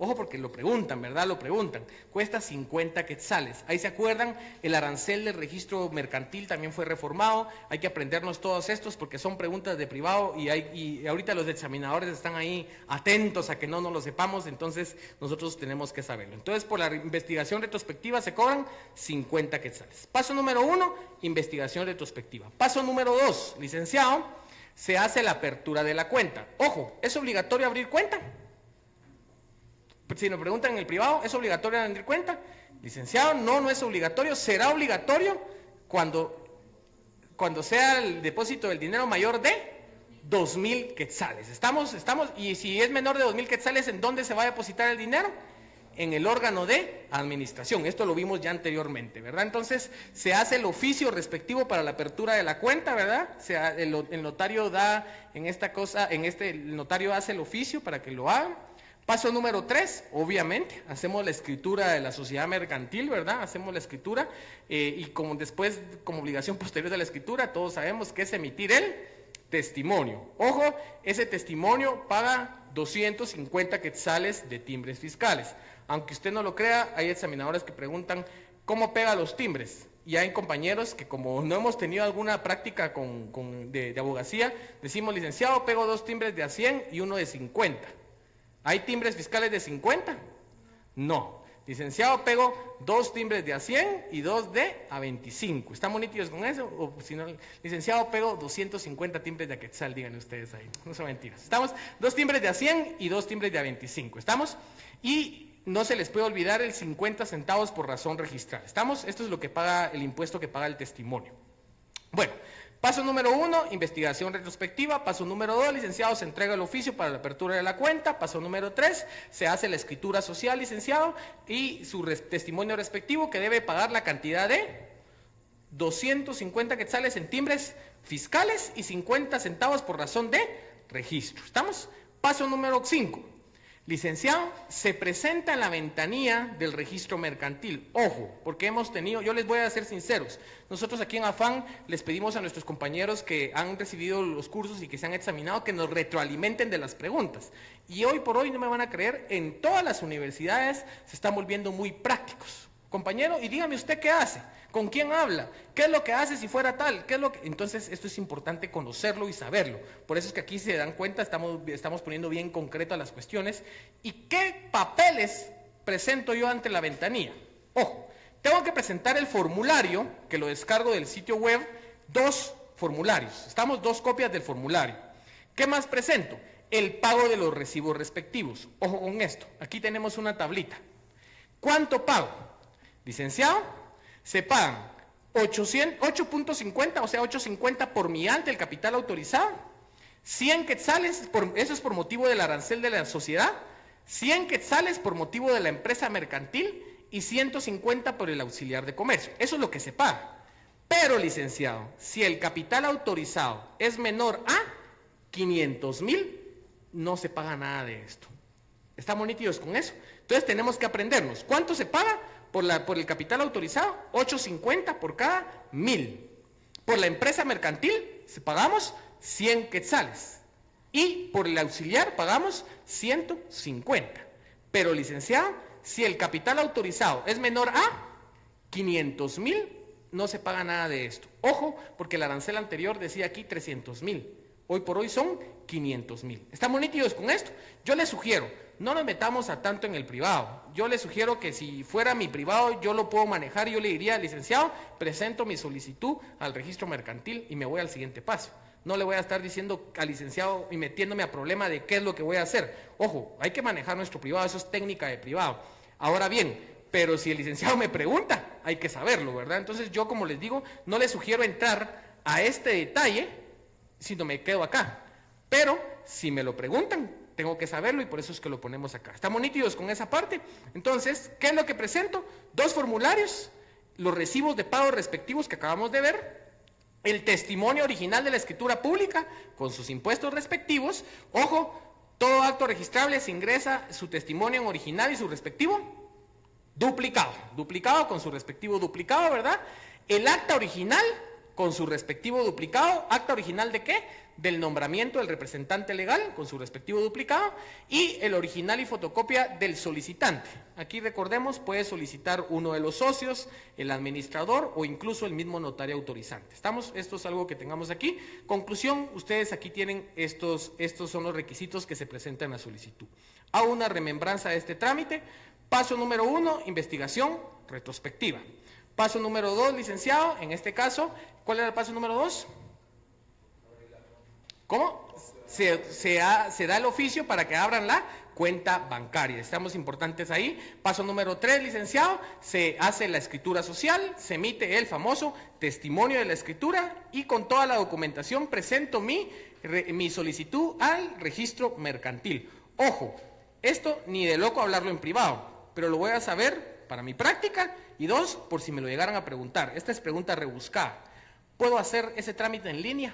Ojo, porque lo preguntan, ¿verdad? Lo preguntan. Cuesta 50 quetzales. Ahí se acuerdan, el arancel del registro mercantil también fue reformado. Hay que aprendernos todos estos porque son preguntas de privado y ahorita los examinadores están ahí atentos a que no nos lo sepamos, entonces nosotros tenemos que saberlo. Entonces, por la investigación retrospectiva se cobran 50 quetzales. Paso número 1, investigación retrospectiva. Paso número 2, licenciado, se hace la apertura de la cuenta. Ojo, ¿es obligatorio abrir cuenta? Si nos preguntan en el privado, ¿es obligatorio abrir cuenta? Licenciado, no es obligatorio. Será obligatorio cuando sea el depósito del dinero mayor de 2,000 quetzales. ¿Estamos? Y si es menor de 2,000 quetzales, ¿en dónde se va a depositar el dinero? En el órgano de administración. Esto lo vimos ya anteriormente, ¿verdad? Entonces, se hace el oficio respectivo para la apertura de la cuenta, ¿verdad? El notario el notario hace el oficio para que lo hagan. Paso número 3, obviamente, hacemos la escritura de la sociedad mercantil, ¿verdad? Hacemos la escritura y como obligación posterior de la escritura, todos sabemos que es emitir el testimonio. Ojo, ese testimonio paga 250 quetzales de timbres fiscales. Aunque usted no lo crea, hay examinadores que preguntan cómo pega los timbres. Y hay compañeros que, como no hemos tenido alguna práctica de abogacía, decimos, licenciado, pego 2 timbres de a 100 y uno de 50. ¿Hay timbres fiscales de 50? No. Licenciado, pego 2 timbres de a 100 y 2 de a 25. ¿Estamos nítidos con eso? O si no, licenciado, pego 250 timbres de a quetzal, díganme ustedes ahí. No son mentiras. ¿Estamos? 2 timbres de a 100 y 2 timbres de a 25. ¿Estamos? Y no se les puede olvidar el 50 centavos por razón registral. ¿Estamos? Esto es lo que paga el impuesto que paga el testimonio. Bueno, Paso número 1, investigación retrospectiva. Paso número 2, licenciado, se entrega el oficio para la apertura de la cuenta. Paso número 3, se hace la escritura social, licenciado, y su testimonio respectivo, que debe pagar la cantidad de 250 quetzales en timbres fiscales y 50 centavos por razón de registro. ¿Estamos? Paso número 5. Licenciado, se presenta en la ventanilla del registro mercantil. Ojo, porque hemos tenido, yo les voy a ser sinceros, nosotros aquí en Afán les pedimos a nuestros compañeros que han recibido los cursos y que se han examinado que nos retroalimenten de las preguntas. Y hoy por hoy, no me van a creer, en todas las universidades se están volviendo muy prácticos. Compañero, y dígame usted qué hace, con quién habla, qué es lo que hace si fuera tal, qué es lo que... Entonces esto es importante conocerlo y saberlo. Por eso es que aquí se dan cuenta, estamos poniendo bien concreto las cuestiones. ¿Y qué papeles presento yo ante la ventanilla? Ojo, tengo que presentar el formulario, que lo descargo del sitio web, 2 formularios. Estamos 2 copias del formulario. ¿Qué más presento? El pago de los recibos respectivos. Ojo con esto, aquí tenemos una tablita. ¿Cuánto pago? Licenciado, se pagan 8.50, o sea, 8.50 por mi ante el capital autorizado, 100 quetzales, eso es por motivo del arancel de la sociedad, 100 quetzales por motivo de la empresa mercantil y 150 por el auxiliar de comercio. Eso es lo que se paga. Pero, licenciado, si el capital autorizado es menor a 500,000, no se paga nada de esto. ¿Estamos nítidos con eso? Entonces tenemos que aprendernos. ¿Cuánto se paga? Por el capital autorizado, 8.50 por cada 1,000. Por la empresa mercantil, pagamos 100 quetzales. Y por el auxiliar pagamos 150. Pero, licenciado, si el capital autorizado es menor a 500,000, no se paga nada de esto. Ojo, porque el arancel anterior decía aquí 300,000. Hoy por hoy son 500,000. ¿Estamos nítidos con esto? Yo les sugiero, no nos metamos a tanto en el privado. Yo le sugiero que si fuera mi privado, yo lo puedo manejar y yo le diría, licenciado, presento mi solicitud al registro mercantil y me voy al siguiente paso. No le voy a estar diciendo al licenciado y metiéndome a problema de qué es lo que voy a hacer. Ojo, hay que manejar nuestro privado, eso es técnica de privado. Ahora bien, pero si el licenciado me pregunta, hay que saberlo, ¿verdad? Entonces yo, como les digo, no les sugiero entrar a este detalle, sino me quedo acá. Pero si me lo preguntan, tengo que saberlo y por eso es que lo ponemos acá. ¿Estamos nítidos con esa parte? Entonces, ¿qué es lo que presento? 2 formularios, los recibos de pago respectivos que acabamos de ver, el testimonio original de la escritura pública con sus impuestos respectivos. Ojo, todo acto registrable se ingresa su testimonio en original y su respectivo duplicado con su respectivo duplicado, ¿verdad? El acta original con su respectivo duplicado. ¿Acta original de qué? Del nombramiento del representante legal con su respectivo duplicado, y el original y fotocopia del solicitante. Aquí recordemos, puede solicitar uno de los socios, el administrador o incluso el mismo notario autorizante. ¿Estamos? Esto es algo que tengamos aquí. Conclusión, ustedes aquí tienen estos son los requisitos que se presentan en la solicitud. Hago una remembranza de este trámite. Paso número 1, investigación retrospectiva. Paso número 2, licenciado, en este caso, ¿cuál era el paso número 2? ¿Cómo? Se da el oficio para que abran la cuenta bancaria. Estamos importantes ahí. Paso número 3, licenciado, se hace la escritura social, se emite el famoso testimonio de la escritura y con toda la documentación presento mi solicitud al registro mercantil. Ojo, esto ni de loco hablarlo en privado, pero lo voy a saber para mi práctica y 2, por si me lo llegaran a preguntar. Esta es pregunta rebuscada. ¿Puedo hacer ese trámite en línea?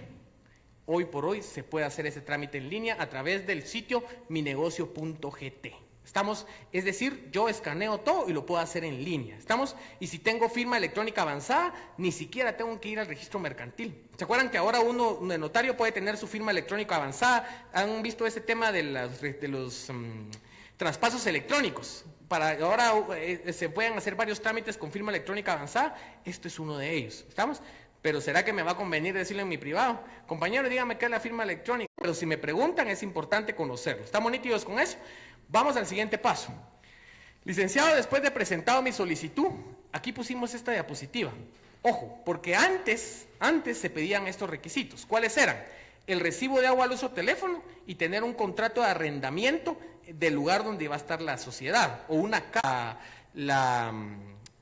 Hoy por hoy se puede hacer ese trámite en línea a través del sitio minegocio.gt. ¿Estamos? Es decir, yo escaneo todo y lo puedo hacer en línea. ¿Estamos? Y si tengo firma electrónica avanzada, ni siquiera tengo que ir al registro mercantil. ¿Se acuerdan que ahora uno, de notario, puede tener su firma electrónica avanzada? ¿Han visto ese tema de los traspasos electrónicos? Para ahora se pueden hacer varios trámites con firma electrónica avanzada. Esto es uno de ellos. ¿Estamos? Pero ¿será que me va a convenir decirle en mi privado? Compañero, dígame qué es la firma electrónica. Pero si me preguntan, es importante conocerlo. ¿Estamos nítidos con eso? Vamos al siguiente paso. Licenciado, después de presentado mi solicitud, aquí pusimos esta diapositiva. Ojo, porque antes se pedían estos requisitos. ¿Cuáles eran? El recibo de agua, luz o teléfono y tener un contrato de arrendamiento del lugar donde va a estar la sociedad o una casa. La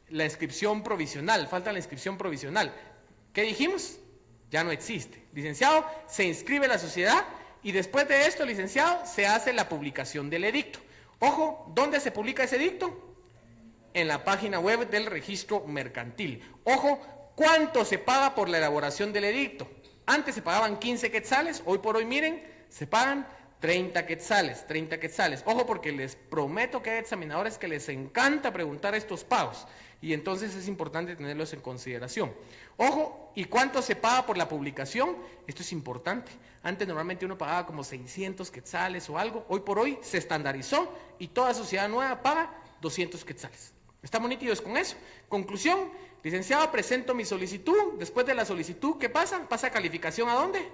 inscripción provisional, falta la inscripción provisional. ¿Qué dijimos? ya no existe. Licenciado, se inscribe la sociedad y después de esto, licenciado, se hace la publicación del edicto. Ojo, ¿dónde se publica ese edicto? En la página web del registro mercantil. Ojo, ¿cuánto se paga por la elaboración del edicto? Antes se pagaban 15 quetzales, hoy por hoy, miren, se pagan 30 quetzales, 30 quetzales. Ojo, porque les prometo que hay examinadores que les encanta preguntar estos pagos y entonces es importante tenerlos en consideración. Ojo, ¿y cuánto se paga por la publicación? Esto es importante. Antes normalmente uno pagaba como 600 quetzales o algo, hoy por hoy se estandarizó y toda sociedad nueva paga 200 quetzales. ¿Estamos nítidos con eso? Conclusión, licenciado, presento mi solicitud. Después de la solicitud, ¿qué pasa? ¿Pasa calificación a dónde?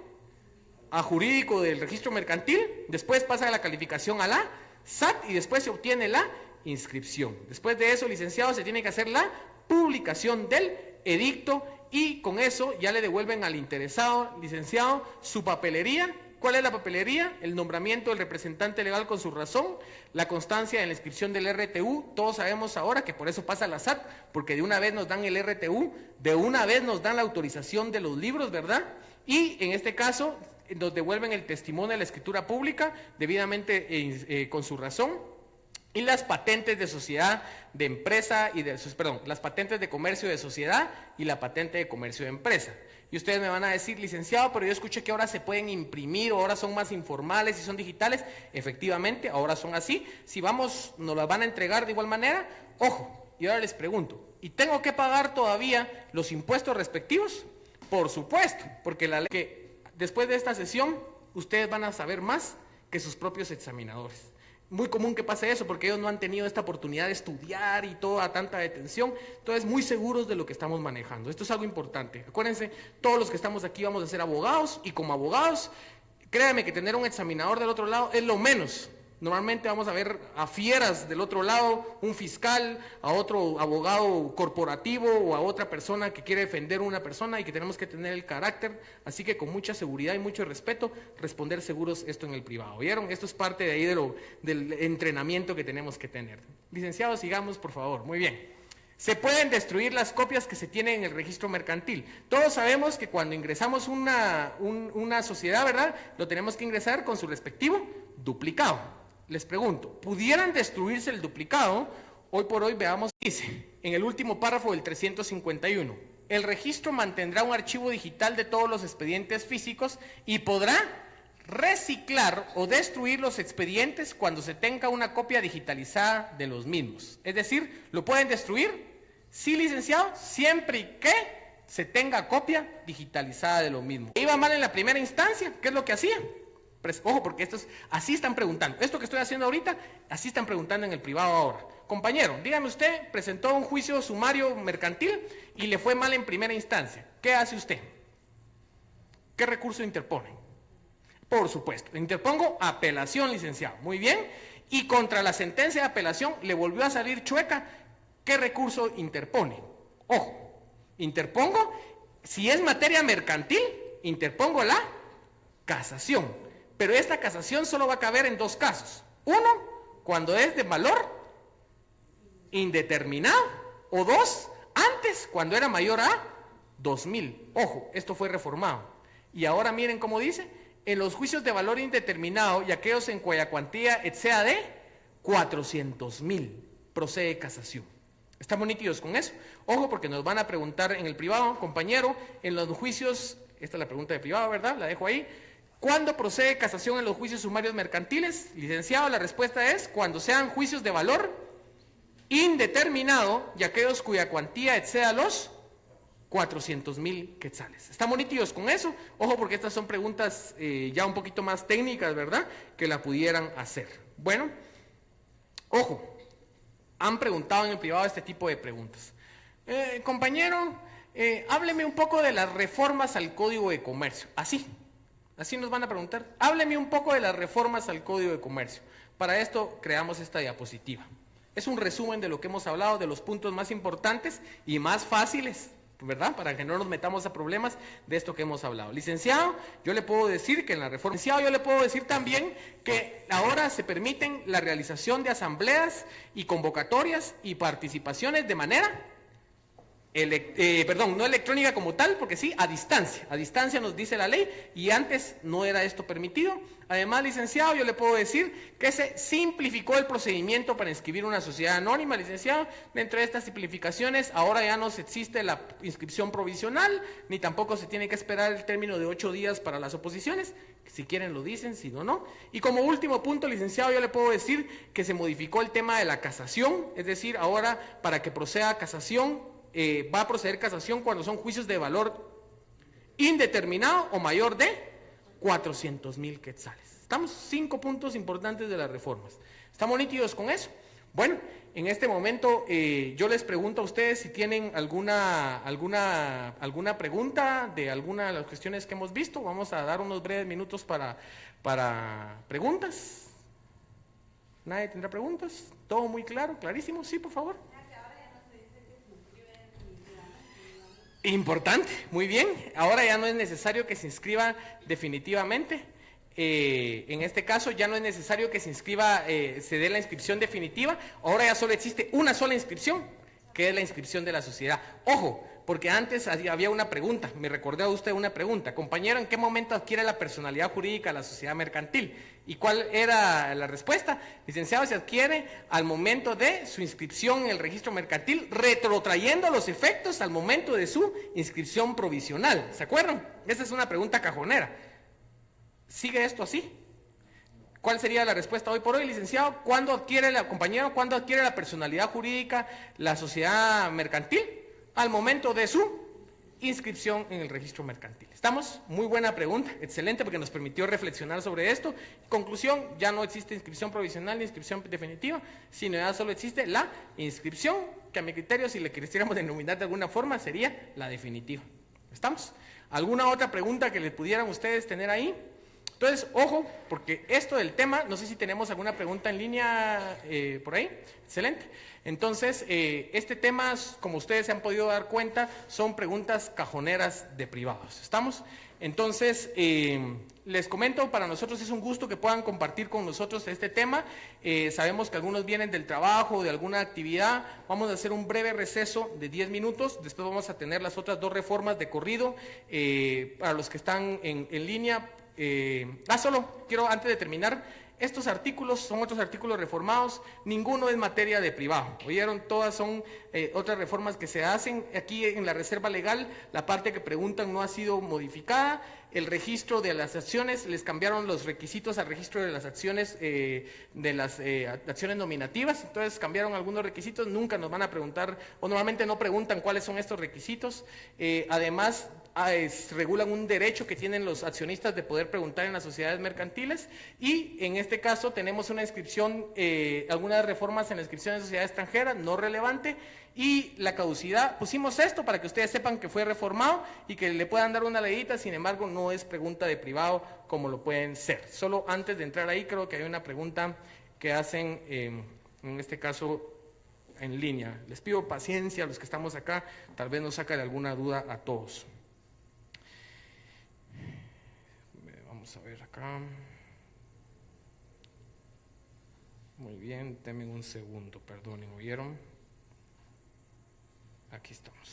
A jurídico del registro mercantil, después pasa la calificación a la SAT y después se obtiene la inscripción. Después de eso, licenciado, se tiene que hacer la publicación del edicto y con eso ya le devuelven al interesado, licenciado, su papelería. ¿Cuál es la papelería? El nombramiento del representante legal con su razón, la constancia de la inscripción del RTU. Todos sabemos ahora que por eso pasa la SAT, porque de una vez nos dan el RTU, de una vez nos dan la autorización de los libros, ¿verdad? Y en este caso nos devuelven el testimonio de la escritura pública, debidamente con su razón, y las patentes de sociedad de empresa, las patentes de comercio de sociedad y la patente de comercio de empresa. Y ustedes me van a decir, licenciado, pero yo escuché que ahora se pueden imprimir, o ahora son más informales y son digitales. Efectivamente, ahora son así. Si vamos, nos las van a entregar de igual manera. Ojo, y ahora les pregunto, ¿y tengo que pagar todavía los impuestos respectivos? Por supuesto, porque la ley que después de esta sesión, ustedes van a saber más que sus propios examinadores. Muy común que pase eso, porque ellos no han tenido esta oportunidad de estudiar y toda tanta detención, entonces muy seguros de lo que estamos manejando. Esto es algo importante. Acuérdense, todos los que estamos aquí vamos a ser abogados, y como abogados, créanme que tener un examinador del otro lado es lo menos. Normalmente vamos a ver a fieras del otro lado, un fiscal, a otro abogado corporativo o a otra persona que quiere defender a una persona y que tenemos que tener el carácter, así que con mucha seguridad y mucho respeto, responder seguros esto en el privado. ¿Vieron? Esto es parte de ahí del entrenamiento que tenemos que tener. Licenciados, sigamos por favor. Muy bien. Se pueden destruir las copias que se tienen en el registro mercantil. Todos sabemos que cuando ingresamos una sociedad, ¿verdad?, lo tenemos que ingresar con su respectivo duplicado. Les pregunto, ¿pudieran destruirse el duplicado? Hoy por hoy veamos, dice, en el último párrafo del 351, el registro mantendrá un archivo digital de todos los expedientes físicos y podrá reciclar o destruir los expedientes cuando se tenga una copia digitalizada de los mismos. Es decir, ¿lo pueden destruir? Sí, licenciado, siempre y que se tenga copia digitalizada de lo mismo. Iba mal en la primera instancia, ¿qué es lo que hacía? Ojo, porque así están preguntando. Esto que estoy haciendo ahorita, así están preguntando en el privado ahora. Compañero, dígame usted, presentó un juicio sumario mercantil y le fue mal en primera instancia. ¿Qué hace usted? ¿Qué recurso interpone? Por supuesto, interpongo apelación, licenciado. Muy bien. Y contra la sentencia de apelación le volvió a salir chueca. ¿Qué recurso interpone? Ojo, interpongo, si es materia mercantil, interpongo la casación. Pero esta casación solo va a caber en dos casos. Uno, cuando es de valor indeterminado. O dos, antes, cuando era mayor a 2,000. Ojo, esto fue reformado. Y ahora miren cómo dice, en los juicios de valor indeterminado y aquellos en cuya cuantía exceda de 400,000, procede casación. ¿Estamos nítidos con eso? Ojo, porque nos van a preguntar en el privado, compañero, en los juicios, esta es la pregunta de privado, ¿verdad? La dejo ahí. ¿Cuándo procede casación en los juicios sumarios mercantiles? Licenciado, la respuesta es cuando sean juicios de valor indeterminado y aquellos cuya cuantía exceda los 400,000 quetzales. ¿Estamos nítidos con eso? Ojo, porque estas son preguntas ya un poquito más técnicas, ¿verdad?, que la pudieran hacer. Bueno, ojo, han preguntado en el privado este tipo de preguntas. Compañero, hábleme un poco de las reformas al Código de Comercio. Así nos van a preguntar. Hábleme un poco de las reformas al Código de Comercio. Para esto creamos esta diapositiva. Es un resumen de lo que hemos hablado, de los puntos más importantes y más fáciles, ¿verdad?, para que no nos metamos a problemas de esto que hemos hablado. Licenciado, yo le puedo decir que en la reforma, yo le puedo decir también que ahora se permiten la realización de asambleas y convocatorias y participaciones de manera no electrónica como tal, porque sí, a distancia nos dice la ley, y antes no era esto permitido. Además, licenciado, yo le puedo decir que se simplificó el procedimiento para inscribir una sociedad anónima, licenciado. Dentro de estas simplificaciones, ahora ya no existe la inscripción provisional, ni tampoco se tiene que esperar el término de 8 días para las oposiciones. Si quieren lo dicen, si no, no. Y como último punto, licenciado, yo le puedo decir que se modificó el tema de la casación, es decir, ahora para que proceda casación, va a proceder casación cuando son juicios de valor indeterminado o mayor de 400,000 quetzales. Estamos 5 puntos importantes de las reformas. ¿Estamos nítidos con eso? Bueno, en este momento yo les pregunto a ustedes si tienen alguna pregunta de alguna de las cuestiones que hemos visto. Vamos a dar unos breves minutos para preguntas. ¿Nadie tendrá preguntas? ¿Todo muy claro? ¿Clarísimo? Sí, por favor. Importante, muy bien. Ahora ya no es necesario que se inscriba definitivamente. En este caso ya no es necesario que se inscriba, se dé la inscripción definitiva. Ahora ya solo existe una sola inscripción, que es la inscripción de la sociedad. Ojo, porque antes había una pregunta, me recordó a usted una pregunta. Compañero, ¿en qué momento adquiere la personalidad jurídica la sociedad mercantil? ¿Y cuál era la respuesta? Licenciado, se adquiere al momento de su inscripción en el registro mercantil, retrotrayendo los efectos al momento de su inscripción provisional. ¿Se acuerdan? Esa es una pregunta cajonera. ¿Sigue esto así? ¿Cuál sería la respuesta hoy por hoy, licenciado? ¿Cuándo adquiere cuándo adquiere la personalidad jurídica la sociedad mercantil? Al momento de su inscripción en el registro mercantil. ¿Estamos? Muy buena pregunta, excelente, porque nos permitió reflexionar sobre esto. Conclusión, ya no existe inscripción provisional ni inscripción definitiva, sino ya solo existe la inscripción, que a mi criterio, si le quisiéramos denominar de alguna forma, sería la definitiva. ¿Estamos? ¿Alguna otra pregunta que le pudieran ustedes tener ahí? Entonces, ojo, porque esto del tema, no sé si tenemos alguna pregunta en línea por ahí. Excelente. Entonces, este tema, como ustedes se han podido dar cuenta, son preguntas cajoneras de privados. ¿Estamos? Entonces, les comento, para nosotros es un gusto que puedan compartir con nosotros este tema. Sabemos que algunos vienen del trabajo, de alguna actividad. Vamos a hacer un breve receso de 10 minutos. Después vamos a tener las otras 2 reformas de corrido. Para los que están en línea, solo quiero, antes de terminar, estos artículos son otros artículos reformados, ninguno es materia de privado, ¿oyeron? Todas son otras reformas que se hacen. Aquí en la reserva legal, la parte que preguntan no ha sido modificada. El registro de las acciones, les cambiaron los requisitos al registro de las acciones, acciones nominativas. Entonces cambiaron algunos requisitos, nunca nos van a preguntar, o normalmente no preguntan cuáles son estos requisitos. Además, regulan un derecho que tienen los accionistas de poder preguntar en las sociedades mercantiles, y en este caso tenemos una inscripción, algunas reformas en la inscripción de sociedad extranjera, no relevante, y la caducidad. Pusimos esto para que ustedes sepan que fue reformado y que le puedan dar una leidita. Sin embargo, no es pregunta de privado como lo pueden ser. Solo antes de entrar ahí, creo que hay una pregunta que hacen, en este caso, en línea. Les pido paciencia a los que estamos acá, tal vez nos saca de alguna duda a todos. Vamos a ver acá. Muy bien, denme un segundo, perdonen, ¿oyeron? Aquí estamos.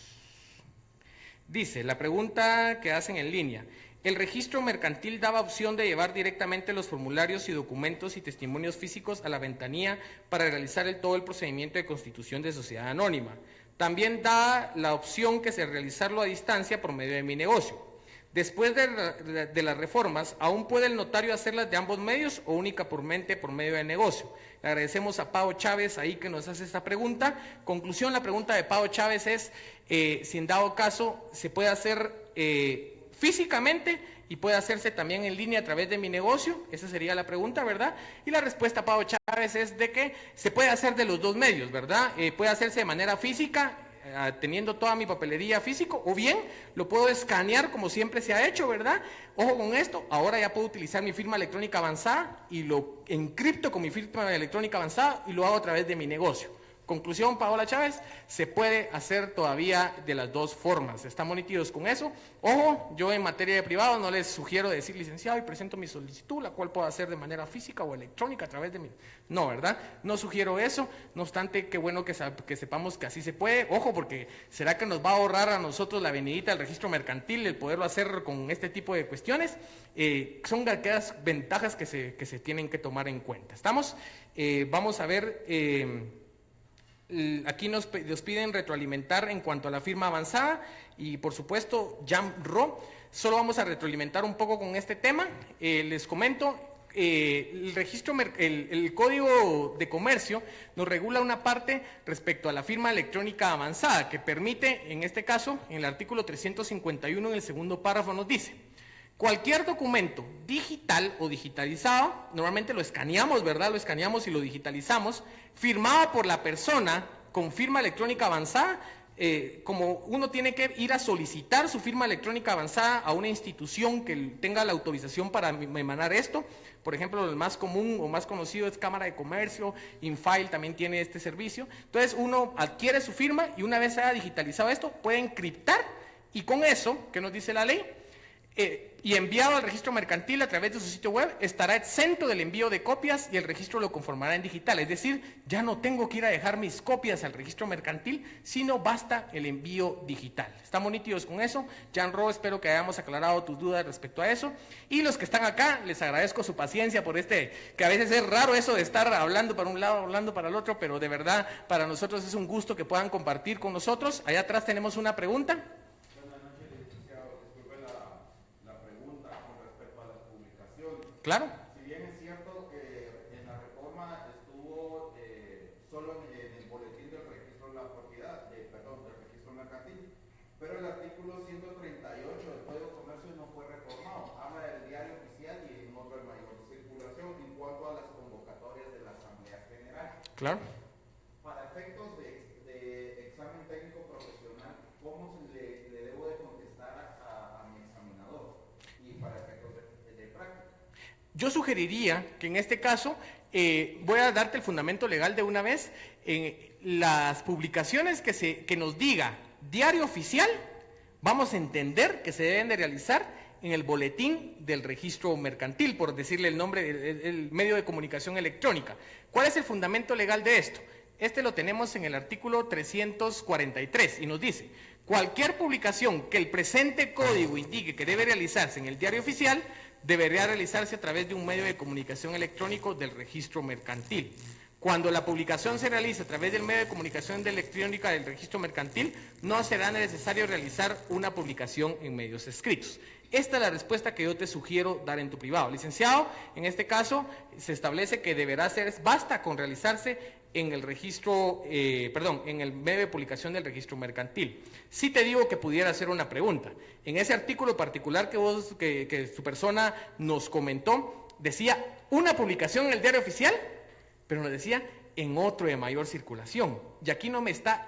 Dice, la pregunta que hacen en línea: el registro mercantil daba opción de llevar directamente los formularios y documentos y testimonios físicos a la ventanilla para realizar todo el procedimiento de constitución de sociedad anónima. También da la opción que se realizarlo a distancia por medio de Mi Negocio. Después de las reformas, ¿aún puede el notario hacerlas de ambos medios o únicamente por medio de negocio? Le agradecemos a Pao Chávez ahí que nos hace esta pregunta. Conclusión, la pregunta de Pao Chávez es si en dado caso se puede hacer físicamente y puede hacerse también en línea a través de Mi Negocio. Esa sería la pregunta, ¿verdad? Y la respuesta, Pao Chávez, es de que se puede hacer de los dos medios, ¿verdad? Puede hacerse de manera física, teniendo toda mi papelería físico, o bien lo puedo escanear como siempre se ha hecho, ¿verdad? Ojo con esto, ahora ya puedo utilizar mi firma electrónica avanzada y lo encripto con mi firma electrónica avanzada y lo hago a través de Mi Negocio. Conclusión, Paola Chávez, se puede hacer todavía de las dos formas. ¿Estamos nítidos con eso? Ojo, yo en materia de privado no les sugiero decir licenciado y presento mi solicitud, la cual puedo hacer de manera física o electrónica a través de mi... No, ¿verdad? No sugiero eso, no obstante, qué bueno que sepamos que así se puede. Ojo, porque ¿será que nos va a ahorrar a nosotros la venidita del registro mercantil el poderlo hacer con este tipo de cuestiones? Son aquellas ventajas que se tienen que tomar en cuenta. ¿Estamos? Vamos a ver... Aquí nos piden retroalimentar en cuanto a la firma avanzada y por supuesto JAMRO. Solo vamos a retroalimentar un poco con este tema. Les comento, el Código de Comercio nos regula una parte respecto a la firma electrónica avanzada que permite, en este caso, en el artículo 351 en el segundo párrafo nos dice: cualquier documento digital o digitalizado, normalmente lo escaneamos, ¿verdad? Lo escaneamos y lo digitalizamos, firmado por la persona con firma electrónica avanzada, como uno tiene que ir a solicitar su firma electrónica avanzada a una institución que tenga la autorización para emanar esto. Por ejemplo, el más común o más conocido es Cámara de Comercio, Infile también tiene este servicio. Entonces uno adquiere su firma y una vez haya digitalizado esto, puede encriptar y con eso, ¿qué nos dice la ley? Y enviado al registro mercantil a través de su sitio web, estará exento del envío de copias y el registro lo conformará en digital. Es decir, ya no tengo que ir a dejar mis copias al registro mercantil, sino basta el envío digital. ¿Estamos nítidos con eso? Jan-Ro, espero que hayamos aclarado tus dudas respecto a eso. Y los que están acá, les agradezco su paciencia por que a veces es raro eso de estar hablando para un lado, hablando para el otro, pero de verdad para nosotros es un gusto que puedan compartir con nosotros. Allá atrás tenemos una pregunta. Claro. Si bien es cierto que en la reforma estuvo solo en el boletín del registro de la propiedad, del registro mercantil, pero el artículo 138 del Código de Comercio no fue reformado. Habla del diario oficial y en otro de mayor circulación en cuanto a las convocatorias de la Asamblea General. Claro. Para efectos de examen técnico profesional, ¿cómo le debo de contestar a mi examinador? Y para efectos de práctica. Yo sugeriría que en este caso, voy a darte el fundamento legal de una vez, las publicaciones que nos diga diario oficial, vamos a entender que se deben de realizar en el boletín del registro mercantil, por decirle el nombre, el medio de comunicación electrónica. ¿Cuál es el fundamento legal de esto? Este lo tenemos en el artículo 343 y nos dice: cualquier publicación que el presente código indique que debe realizarse en el diario oficial, debería realizarse a través de un medio de comunicación electrónico del registro mercantil. Cuando la publicación se realice a través del medio de comunicación electrónica del registro mercantil, no será necesario realizar una publicación en medios escritos. Esta es la respuesta que yo te sugiero dar en tu privado. Licenciado, en este caso se establece que deberá ser, basta con realizarse en el registro, en el medio de publicación del registro mercantil. Sí te digo que pudiera hacer una pregunta. En ese artículo particular que su persona nos comentó, decía una publicación en el diario oficial, pero nos decía en otro de mayor circulación. Y aquí no me está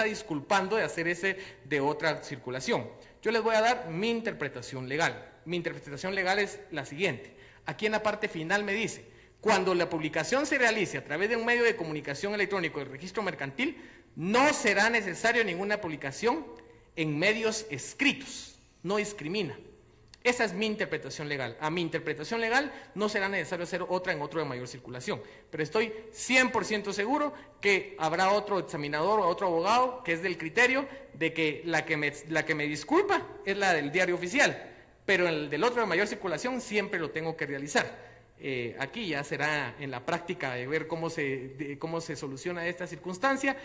disculpando de hacer ese de otra circulación. Yo les voy a dar mi interpretación legal. Mi interpretación legal es la siguiente. Aquí en la parte final me dice: cuando la publicación se realice a través de un medio de comunicación electrónico del registro mercantil, no será necesario ninguna publicación en medios escritos. No discrimina. Esa es mi interpretación legal. A mi interpretación legal no será necesario hacer otra en otro de mayor circulación. Pero estoy 100% seguro que habrá otro examinador o otro abogado que es del criterio de que la que me disculpa es la del diario oficial. Pero el del otro de mayor circulación siempre lo tengo que realizar. Aquí ya será en la práctica de ver cómo se soluciona esta circunstancia.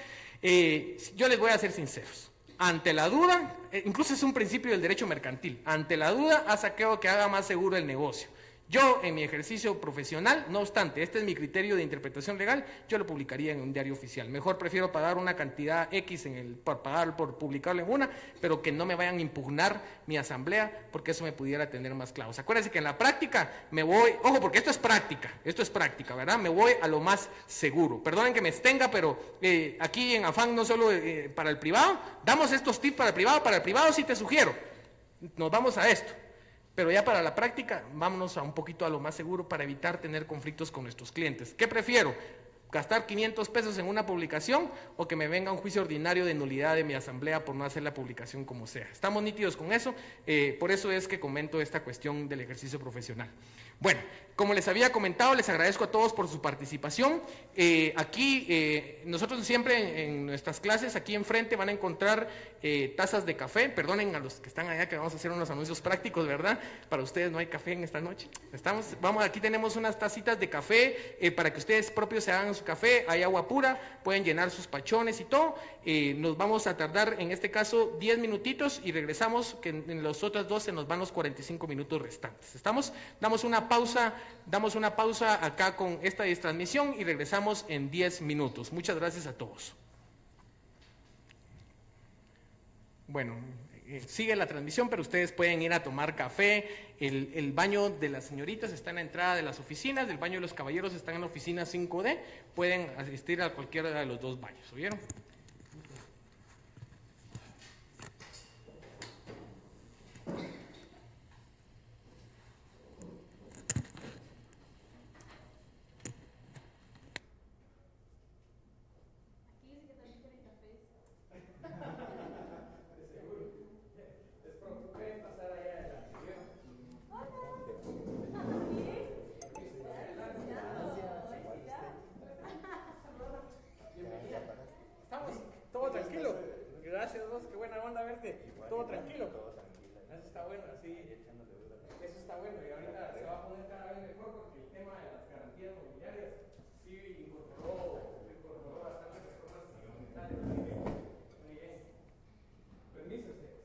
Yo les voy a ser sinceros. Ante la duda, incluso es un principio del derecho mercantil, ante la duda haz aquello que haga más seguro el negocio. Yo, en mi ejercicio profesional, no obstante, este es mi criterio de interpretación legal, yo lo publicaría en un diario oficial. Mejor prefiero pagar una cantidad X por publicarlo en una, pero que no me vayan a impugnar mi asamblea, porque eso me pudiera tener más clavos. Acuérdense que en la práctica me voy, ojo, porque esto es práctica, ¿verdad? Me voy a lo más seguro. Perdonen que me extenga, pero aquí en Afán no solo para el privado, damos estos tips para el privado sí te sugiero, nos vamos a esto. Pero ya para la práctica, vámonos un poquito a lo más seguro para evitar tener conflictos con nuestros clientes. ¿Qué prefiero? gastar 500 pesos en una publicación o que me venga un juicio ordinario de nulidad de mi asamblea por no hacer la publicación como sea. Estamos nítidos con eso, por eso es que comento esta cuestión del ejercicio profesional. Bueno, como les había comentado, les agradezco a todos por su participación. Aquí, nosotros siempre en nuestras clases, aquí enfrente van a encontrar tazas de café. Perdonen a los que están allá que vamos a hacer unos anuncios prácticos, ¿verdad? Para ustedes no hay café en esta noche. Aquí tenemos unas tacitas de café para que ustedes propios se hagan su café. Hay agua pura, pueden llenar sus pachones y todo. Nos vamos a tardar, en este caso, 10 minutitos y regresamos, que en los otros 12 nos van los 45 minutos restantes. ¿Estamos? Damos una pausa acá con esta transmisión y regresamos en 10 minutos. Muchas gracias a todos. Bueno, sigue la transmisión, pero ustedes pueden ir a tomar café. El baño de las señoritas está en la entrada de las oficinas, el baño de los caballeros está en la oficina 5D. Pueden asistir a cualquiera de los dos baños, ¿oyeron? Gracias vos, qué buena onda verte. Todo tranquilo. Eso está bueno, así. Eso está bueno y ahorita se va a poner cada vez mejor porque el tema de las garantías mobiliarias sí incorporó bastantes reformas fundamentales. Muy bien. Permiso ustedes.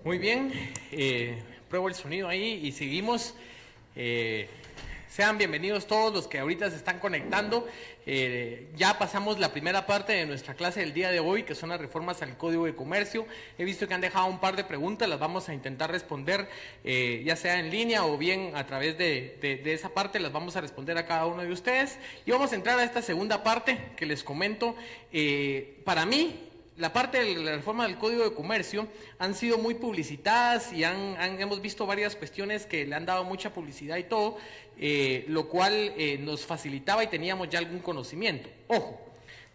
Muy bien, pruebo el sonido ahí y seguimos. Sean bienvenidos todos los que ahorita se están conectando. Ya pasamos la primera parte de nuestra clase del día de hoy, que son las reformas al Código de Comercio. He visto que han dejado un par de preguntas, las vamos a intentar responder, ya sea en línea o bien a través de esa parte, las vamos a responder a cada uno de ustedes. Y vamos a entrar a esta segunda parte que les comento. Para mí, la parte de la reforma del Código de Comercio han sido muy publicitadas y hemos visto varias cuestiones que le han dado mucha publicidad y todo, lo cual nos facilitaba y teníamos ya algún conocimiento. Ojo,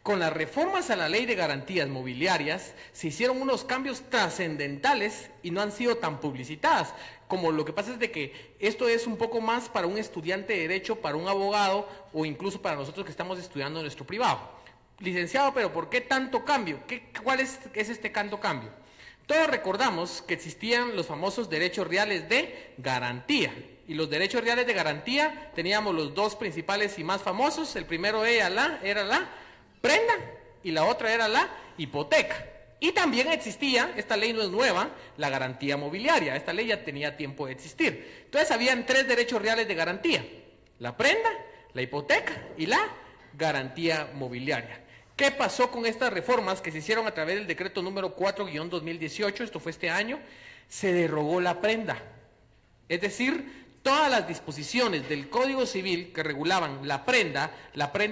con las reformas a la Ley de Garantías Mobiliarias se hicieron unos cambios trascendentales y no han sido tan publicitadas. Como lo que pasa es de que esto es un poco más para un estudiante de Derecho, para un abogado o incluso para nosotros que estamos estudiando en nuestro privado. Licenciado, pero ¿por qué tanto cambio? ¿Cuál es este tanto cambio? Todos recordamos que existían los famosos derechos reales de garantía. Y los derechos reales de garantía teníamos los dos principales y más famosos. El primero era la prenda y la otra era la hipoteca. Y también existía, esta ley no es nueva, la garantía mobiliaria. Esta ley ya tenía tiempo de existir. Entonces habían tres derechos reales de garantía: la prenda, la hipoteca y la garantía mobiliaria. ¿Qué pasó con estas reformas que se hicieron a través del decreto número 4-2018? Esto fue este año. Se derogó la prenda. Es decir, todas las disposiciones del Código Civil que regulaban la prenda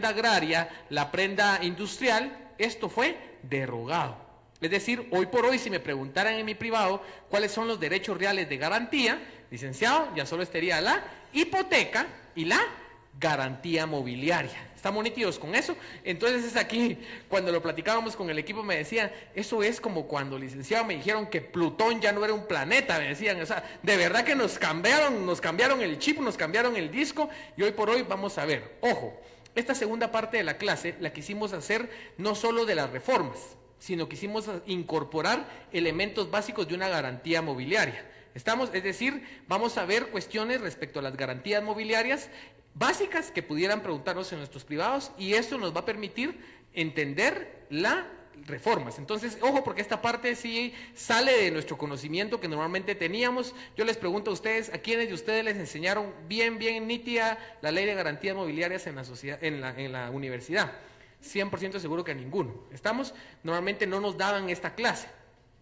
agraria, la prenda industrial, esto fue derogado. Es decir, hoy por hoy, si me preguntaran en mi privado cuáles son los derechos reales de garantía, licenciado, ya solo estaría la hipoteca y la garantía mobiliaria. ¿Estamos nítidos con eso? Entonces es aquí, cuando lo platicábamos con el equipo, me decían, eso es como cuando, licenciado, me dijeron que Plutón ya no era un planeta, me decían, o sea, de verdad que nos cambiaron el chip, nos cambiaron el disco, y hoy por hoy vamos a ver, ojo, esta segunda parte de la clase la quisimos hacer no solo de las reformas, sino quisimos incorporar elementos básicos de una garantía mobiliaria. Es decir, vamos a ver cuestiones respecto a las garantías mobiliarias básicas que pudieran preguntarnos en nuestros privados, y esto nos va a permitir entender las reformas. Entonces, ojo, porque esta parte sí sale de nuestro conocimiento que normalmente teníamos. Yo les pregunto a ustedes, ¿a quiénes de ustedes les enseñaron bien nítida la Ley de Garantías Mobiliarias en la universidad? 100% seguro que a ninguno. Normalmente no nos daban esta clase.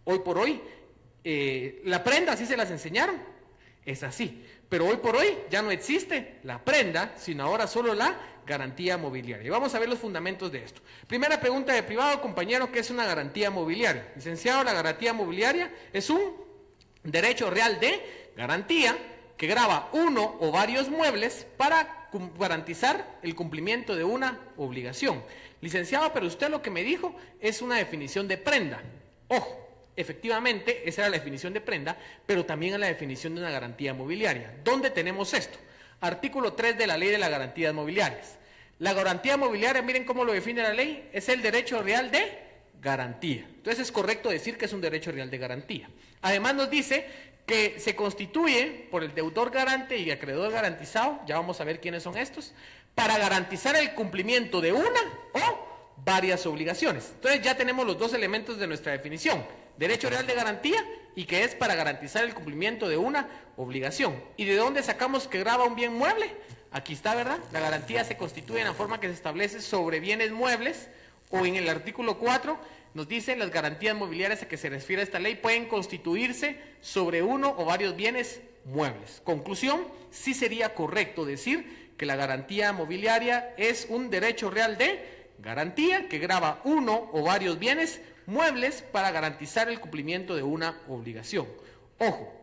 Hoy por hoy, la prenda sí se las enseñaron, es así. Pero hoy por hoy ya no existe la prenda, sino ahora solo la garantía mobiliaria. Y vamos a ver los fundamentos de esto. Primera pregunta de privado, compañero, ¿qué es una garantía mobiliaria? Licenciado, la garantía mobiliaria es un derecho real de garantía que grava uno o varios muebles para garantizar el cumplimiento de una obligación. Licenciado, pero usted lo que me dijo es una definición de prenda. Ojo. Efectivamente, esa era la definición de prenda, pero también es la definición de una garantía mobiliaria. ¿Dónde tenemos esto? Artículo 3 de la Ley de las Garantías Mobiliarias. La garantía mobiliaria, miren cómo lo define la ley, es el derecho real de garantía. Entonces es correcto decir que es un derecho real de garantía. Además nos dice que se constituye por el deudor garante y acreedor garantizado, ya vamos a ver quiénes son estos, para garantizar el cumplimiento de una o varias obligaciones. Entonces ya tenemos los dos elementos de nuestra definición: derecho real de garantía y que es para garantizar el cumplimiento de una obligación. ¿Y de dónde sacamos que grava un bien mueble? Aquí está, ¿verdad? La garantía se constituye en la forma que se establece sobre bienes muebles, o en el artículo 4 nos dice las garantías mobiliarias a que se refiere a esta ley pueden constituirse sobre uno o varios bienes muebles. Conclusión, sí sería correcto decir que la garantía mobiliaria es un derecho real de garantía que grava uno o varios bienes muebles para garantizar el cumplimiento de una obligación. Ojo,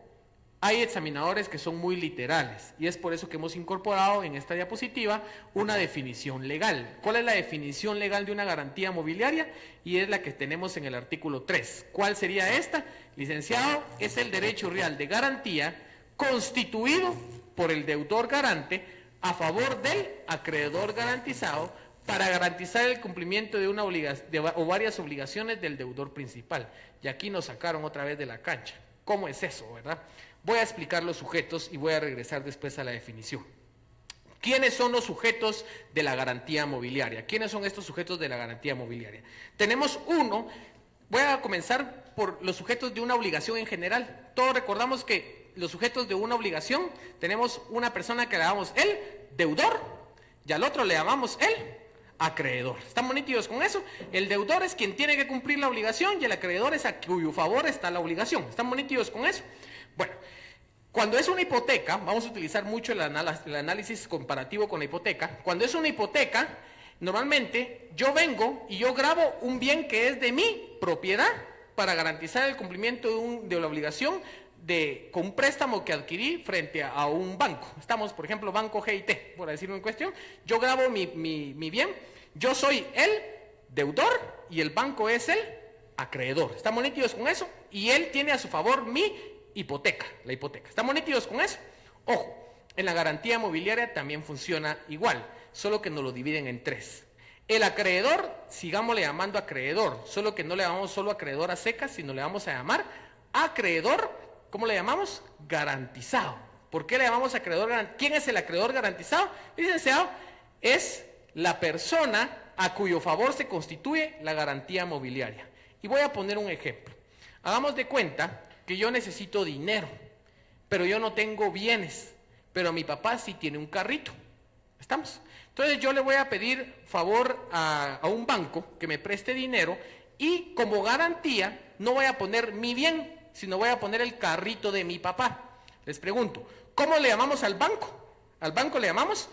hay examinadores que son muy literales y es por eso que hemos incorporado en esta diapositiva una definición legal. ¿Cuál es la definición legal de una garantía mobiliaria? Y es la que tenemos en el artículo 3. ¿Cuál sería esta? Licenciado, es el derecho real de garantía constituido por el deudor garante a favor del acreedor garantizado para garantizar el cumplimiento de una obligación o varias obligaciones del deudor principal. Y aquí nos sacaron otra vez de la cancha. ¿Cómo es eso, verdad? Voy a explicar los sujetos y voy a regresar después a la definición. ¿Quiénes son los sujetos de la garantía mobiliaria? ¿Quiénes son estos sujetos de la garantía mobiliaria? Tenemos uno Voy a comenzar por los sujetos de una obligación en general. Todos recordamos que los sujetos de una obligación tenemos una persona que le llamamos el deudor y al otro le llamamos el acreedor. ¿Estamos nítidos con eso? El deudor es quien tiene que cumplir la obligación y el acreedor es a cuyo favor está la obligación. ¿Estamos nítidos con eso? Bueno, cuando es una hipoteca, vamos a utilizar mucho el análisis comparativo con la hipoteca. Cuando es una hipoteca, normalmente yo vengo y yo grabo un bien que es de mi propiedad para garantizar el cumplimiento de la obligación con un préstamo que adquirí frente a un banco. Estamos, por ejemplo, Banco GIT, por decirlo en cuestión. Yo grabo mi bien, yo soy el deudor y el banco es el acreedor. ¿Estamos nítidos con eso? Y él tiene a su favor mi hipoteca, la hipoteca. ¿Estamos nítidos con eso? Ojo, en la garantía mobiliaria también funciona igual, solo que nos lo dividen en tres. El acreedor, sigámosle llamando acreedor, solo que no le llamamos solo acreedor a secas, sino le vamos a llamar acreedor. ¿Cómo le llamamos? Garantizado. ¿Por qué le llamamos acreedor garantizado? ¿Quién es el acreedor garantizado? Licenciado, es la persona a cuyo favor se constituye la garantía mobiliaria. Y voy a poner un ejemplo. Hagamos de cuenta que yo necesito dinero, pero yo no tengo bienes, pero mi papá sí tiene un carrito. ¿Estamos? Entonces yo le voy a pedir favor a un banco que me preste dinero y como garantía no voy a poner mi bien, sino voy a poner el carrito de mi papá. Les pregunto, ¿cómo le llamamos al banco? Al banco le llamamos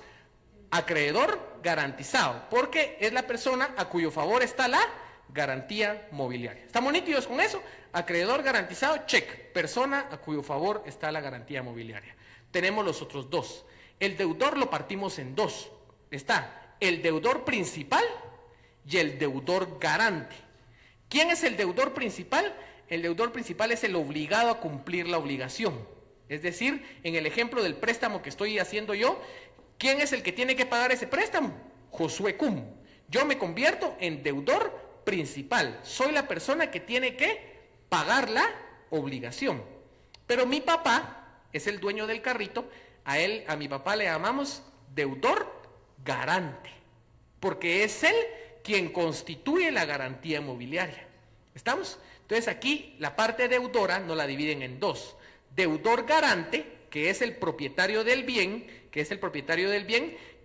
acreedor garantizado, porque es la persona a cuyo favor está la garantía mobiliaria. ¿Estamos nítidos con eso? Acreedor garantizado, check. Persona a cuyo favor está la garantía mobiliaria. Tenemos los otros dos. El deudor lo partimos en dos. Está el deudor principal y el deudor garante. ¿Quién es el deudor principal? El deudor principal es el obligado a cumplir la obligación. Es decir, en el ejemplo del préstamo que estoy haciendo yo, ¿quién es el que tiene que pagar ese préstamo? Josué Cum. Yo me convierto en deudor principal. Soy la persona que tiene que pagar la obligación. Pero mi papá es el dueño del carrito. A mi papá le llamamos deudor garante, porque es él quien constituye la garantía mobiliaria. ¿Estamos? Entonces aquí la parte deudora nos la dividen en dos. Deudor garante, que es el propietario del bien,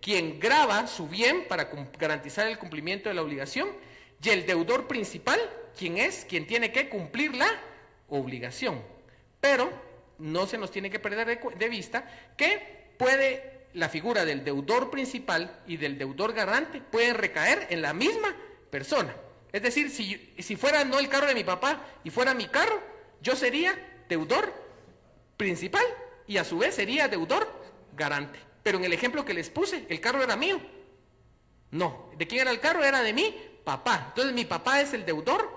quien grava su bien para garantizar el cumplimiento de la obligación, y el deudor principal, quien tiene que cumplir la obligación. Pero no se nos tiene que perder de vista que la figura del deudor principal y del deudor garante pueden recaer en la misma persona. Es decir, si fuera no el carro de mi papá y fuera mi carro, yo sería deudor principal y a su vez sería deudor garante. Pero en el ejemplo que les puse, el carro era mío. No, ¿de quién era el carro? Era de mi papá. Entonces mi papá es el deudor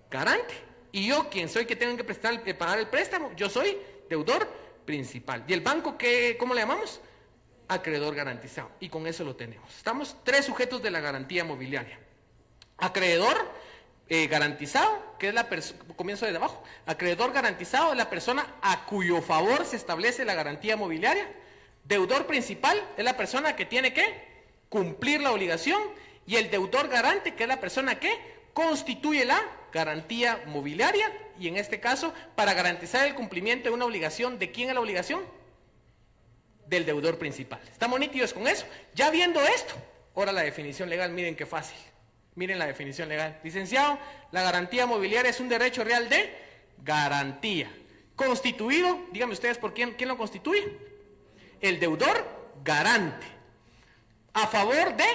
garante y yo, quien soy que tengo que pagar el préstamo, yo soy deudor principal. ¿Y el banco cómo le llamamos? Acreedor garantizado. Y con eso lo tenemos. Estamos tres sujetos de la garantía mobiliaria. Acreedor garantizado, que es comienzo desde abajo. Acreedor garantizado es la persona a cuyo favor se establece la garantía mobiliaria. Deudor principal es la persona que tiene que cumplir la obligación. Y el deudor garante, que es la persona que constituye la garantía mobiliaria. Y en este caso, para garantizar el cumplimiento de una obligación, ¿de quién es la obligación? Del deudor principal. ¿Estamos nítidos con eso? Ya viendo esto, ahora la definición legal, miren qué fácil. Miren la definición legal. Licenciado, la garantía mobiliaria es un derecho real de garantía. Constituido, díganme ustedes por quién lo constituye. El deudor garante. A favor de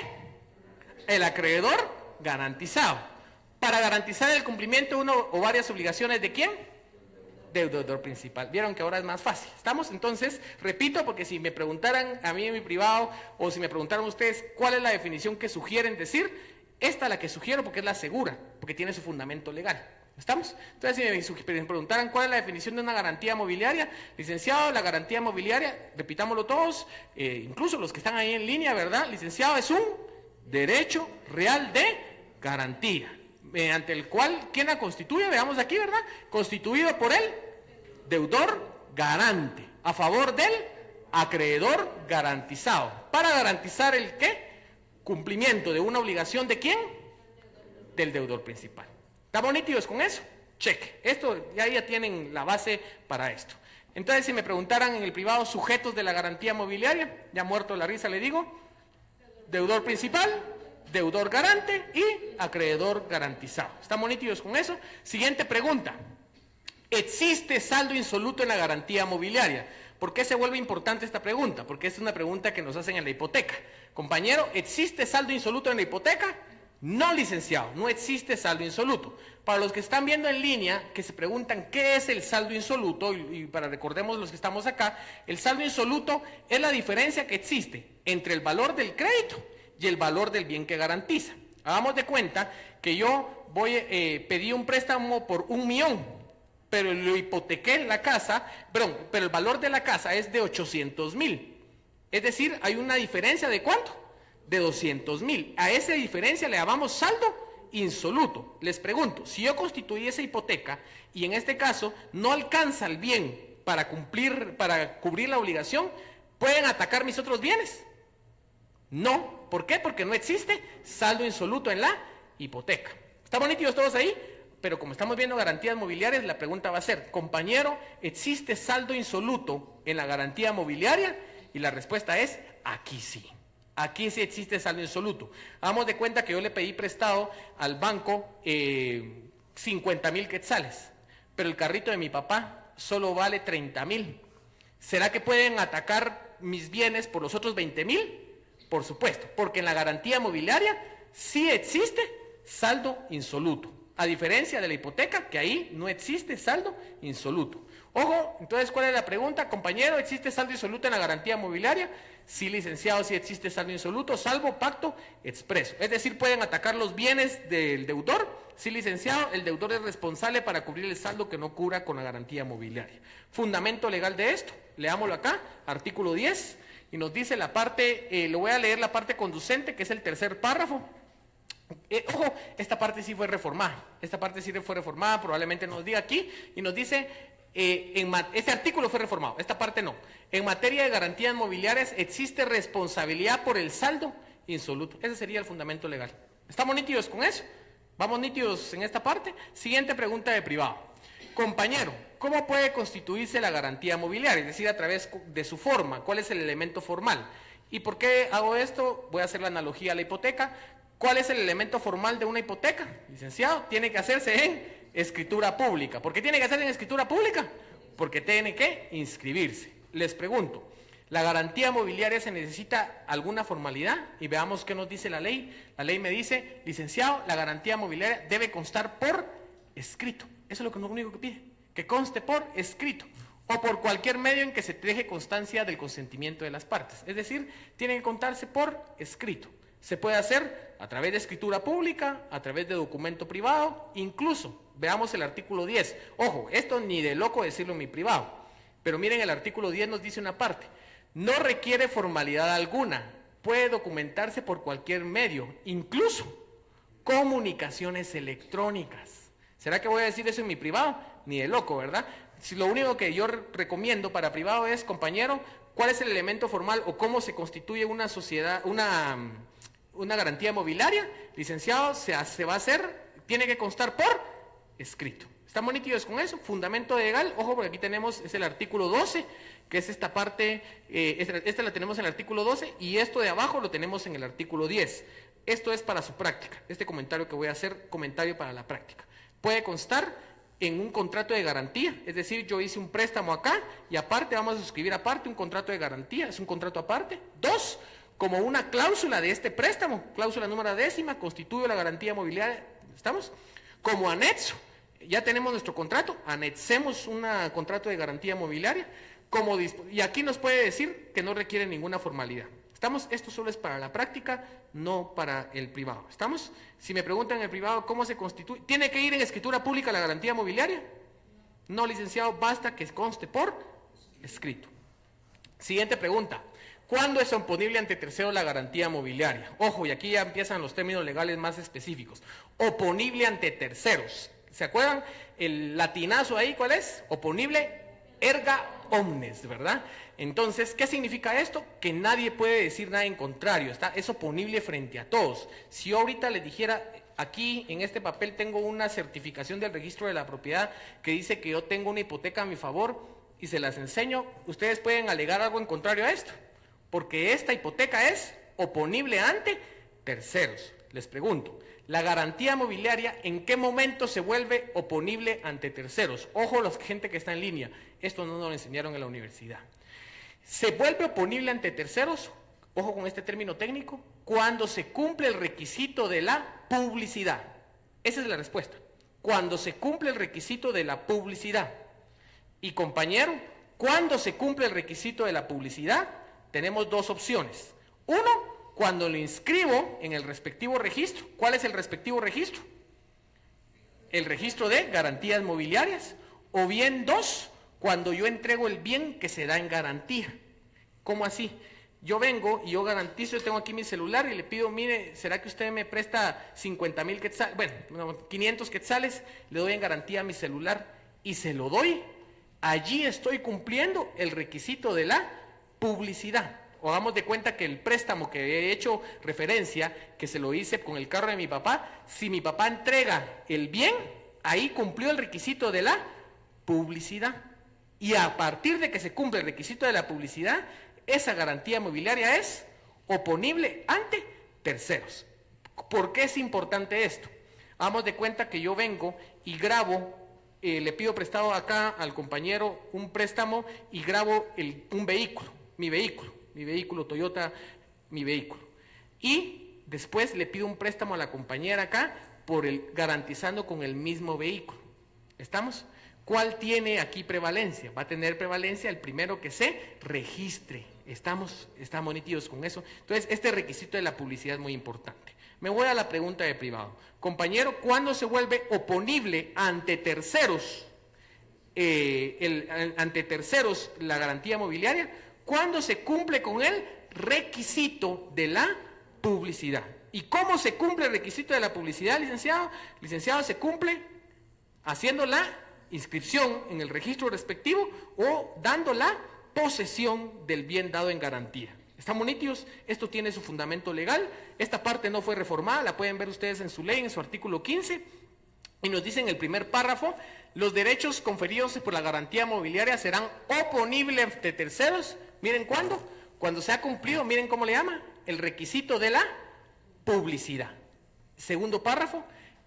el acreedor garantizado. Para garantizar el cumplimiento de una o varias obligaciones de quién? Del deudor principal. Vieron que ahora es más fácil. ¿Estamos? Entonces, repito, porque si me preguntaran a mí en mi privado o si me preguntaran ustedes cuál es la definición que sugieren decir, esta es la que sugiero porque es la segura, porque tiene su fundamento legal. ¿Estamos? Entonces, si me preguntaran cuál es la definición de una garantía mobiliaria, licenciado, la garantía mobiliaria, repitámoslo todos, incluso los que están ahí en línea, ¿verdad? Licenciado, es un derecho real de garantía, mediante el cual, ¿quién la constituye? Veamos aquí, ¿verdad? Constituido por el deudor garante, a favor del acreedor garantizado, para garantizar el ¿qué? Cumplimiento de una obligación ¿de quién? Del deudor principal. ¿Estamos nítidos con eso? Cheque. Esto ya tienen la base para esto. Entonces, si me preguntaran en el privado sujetos de la garantía mobiliaria, ya muerto la risa le digo, deudor principal, deudor garante y acreedor garantizado. ¿Estamos nítidos con eso? Siguiente pregunta. ¿Existe saldo insoluto en la garantía mobiliaria? ¿Por qué se vuelve importante esta pregunta? Porque es una pregunta que nos hacen en la hipoteca. Compañero, ¿existe saldo insoluto en la hipoteca? No, licenciado, no existe saldo insoluto. Para los que están viendo en línea, que se preguntan qué es el saldo insoluto, y para recordemos los que estamos acá, el saldo insoluto es la diferencia que existe entre el valor del crédito y el valor del bien que garantiza. Hagamos de cuenta que yo pedí un préstamo por 1 millón, pero lo hipotequé en la casa, pero el valor de la casa es de 800,000. Es decir, hay una diferencia de ¿cuánto? De 200,000. A esa diferencia le llamamos saldo insoluto. Les pregunto, si yo constituí esa hipoteca y en este caso no alcanza el bien para cubrir la obligación, ¿pueden atacar mis otros bienes? No. ¿Por qué? Porque no existe saldo insoluto en la hipoteca. ¿Estamos nítidos todos ahí? Pero como estamos viendo garantías mobiliarias, la pregunta va a ser, compañero, ¿existe saldo insoluto en la garantía mobiliaria? Y la respuesta es, aquí sí. Aquí sí existe saldo insoluto. Hagamos de cuenta que yo le pedí prestado al banco 50,000 quetzales, pero el carrito de mi papá solo vale 30,000. ¿Será que pueden atacar mis bienes por los otros 20,000? Por supuesto, porque en la garantía mobiliaria sí existe saldo insoluto, a diferencia de la hipoteca, que ahí no existe saldo insoluto. Ojo, entonces, ¿cuál es la pregunta? Compañero, ¿existe saldo insoluto en la garantía mobiliaria? Sí, licenciado, sí existe saldo insoluto, salvo pacto expreso. Es decir, pueden atacar los bienes del deudor. Sí, licenciado, el deudor es responsable para cubrir el saldo que no cubra con la garantía mobiliaria. Fundamento legal de esto, leámoslo acá, artículo 10, y nos dice la parte, le voy a leer la parte conducente, que es el tercer párrafo. Ojo, esta parte sí fue reformada, probablemente nos diga aquí, y nos dice, este artículo fue reformado, esta parte no. En materia de garantías mobiliarias existe responsabilidad por el saldo insoluto. Ese sería el fundamento legal. ¿Estamos nítidos con eso? ¿Vamos nítidos en esta parte? Siguiente pregunta de privado. Compañero, ¿cómo puede constituirse la garantía mobiliaria? Es decir, a través de su forma. ¿Cuál es el elemento formal? ¿Y por qué hago esto? Voy a hacer la analogía a la hipoteca. ¿Cuál es el elemento formal de una hipoteca? Licenciado, tiene que hacerse en escritura pública. ¿Por qué tiene que hacerse en escritura pública? Porque tiene que inscribirse. Les pregunto, ¿la garantía mobiliaria se necesita alguna formalidad? Y veamos qué nos dice la ley. La ley me dice, licenciado, la garantía mobiliaria debe constar por escrito. Eso es lo único que pide, que conste por escrito. O por cualquier medio en que se deje constancia del consentimiento de las partes. Es decir, tiene que contarse por escrito. Se puede hacer a través de escritura pública, a través de documento privado, incluso, veamos el artículo 10. Ojo, esto ni de loco decirlo en mi privado, pero miren, el artículo 10 nos dice una parte. No requiere formalidad alguna, puede documentarse por cualquier medio, incluso comunicaciones electrónicas. ¿Será que voy a decir eso en mi privado? Ni de loco, ¿verdad? Si lo único que yo recomiendo para privado es, compañero, ¿cuál es el elemento formal o cómo se constituye una sociedad, una garantía mobiliaria? Licenciado, se va a hacer, tiene que constar por escrito. ¿Estamos nítidos con eso? Fundamento legal, ojo, porque aquí tenemos, es el artículo 12, que es esta parte, esta la tenemos en el artículo 12, y esto de abajo lo tenemos en el artículo 10. Esto es para su práctica, este comentario que voy a hacer, comentario para la práctica. Puede constar en un contrato de garantía, es decir, yo hice un préstamo acá, y aparte vamos a suscribir aparte un contrato de garantía, es un contrato aparte. 2, como una cláusula de este préstamo, cláusula número 10, constituye la garantía mobiliaria, ¿estamos? Como anexo, ya tenemos nuestro contrato, anexemos un contrato de garantía mobiliaria, y aquí nos puede decir que no requiere ninguna formalidad. ¿Estamos? Esto solo es para la práctica, no para el privado. ¿Estamos? Si me preguntan en el privado cómo se constituye, ¿tiene que ir en escritura pública la garantía mobiliaria? No, licenciado, basta que conste por escrito. Siguiente pregunta. ¿Cuándo es oponible ante terceros la garantía mobiliaria? Ojo, y aquí ya empiezan los términos legales más específicos. Oponible ante terceros. ¿Se acuerdan? El latinazo ahí, ¿cuál es? Oponible erga omnes, ¿verdad? Entonces, ¿qué significa esto? Que nadie puede decir nada en contrario, es oponible frente a todos. Si yo ahorita le dijera aquí en este papel tengo una certificación del registro de la propiedad que dice que yo tengo una hipoteca a mi favor y se las enseño. Ustedes pueden alegar algo en contrario a esto, porque esta hipoteca es oponible ante terceros. Les pregunto, ¿la garantía mobiliaria en qué momento se vuelve oponible ante terceros? Ojo, la gente que está en línea, esto no nos lo enseñaron en la universidad. Se vuelve oponible ante terceros, ojo con este término técnico, cuando se cumple el requisito de la publicidad. Esa es la respuesta. Cuando se cumple el requisito de la publicidad. Y compañero, cuando se cumple el requisito de la publicidad, tenemos dos opciones. Uno, cuando lo inscribo en el respectivo registro. ¿Cuál es el respectivo registro? El registro de garantías mobiliarias. O bien dos, cuando yo entrego el bien que se da en garantía. ¿Cómo así? Yo vengo y yo garantizo, yo tengo aquí mi celular y le pido, mire, ¿será que usted me presta 50,000 quetzales? Bueno, 500 quetzales, le doy en garantía a mi celular y se lo doy. Allí estoy cumpliendo el requisito de la publicidad. O hagamos de cuenta que el préstamo que he hecho referencia, que se lo hice con el carro de mi papá, si mi papá entrega el bien, ahí cumplió el requisito de la publicidad. Y a partir de que se cumple el requisito de la publicidad, esa garantía mobiliaria es oponible ante terceros. ¿Por qué es importante esto? Hagamos de cuenta que yo vengo y grabo, le pido prestado acá al compañero un préstamo y grabo un vehículo, mi vehículo Toyota, mi vehículo. Y después le pido un préstamo a la compañera acá garantizando con el mismo vehículo. ¿Estamos? ¿Cuál tiene aquí prevalencia? Va a tener prevalencia el primero que se registre. ¿Estamos nítidos con eso? Entonces, este requisito de la publicidad es muy importante. Me voy a la pregunta de privado. Compañero, ¿cuándo se vuelve oponible ante terceros, ante terceros la garantía mobiliaria? Cuando se cumple con el requisito de la publicidad. ¿Y cómo se cumple el requisito de la publicidad, licenciado? Licenciado, se cumple haciendo la inscripción en el registro respectivo o dando la posesión del bien dado en garantía. ¿Estamos nítidos? Esto tiene su fundamento legal. Esta parte no fue reformada, la pueden ver ustedes en su ley, en su artículo 15. Y nos dice en el primer párrafo, los derechos conferidos por la garantía mobiliaria serán oponibles ante terceros. Miren cuándo. Cuando se ha cumplido, miren cómo le llama, el requisito de la publicidad. Segundo párrafo.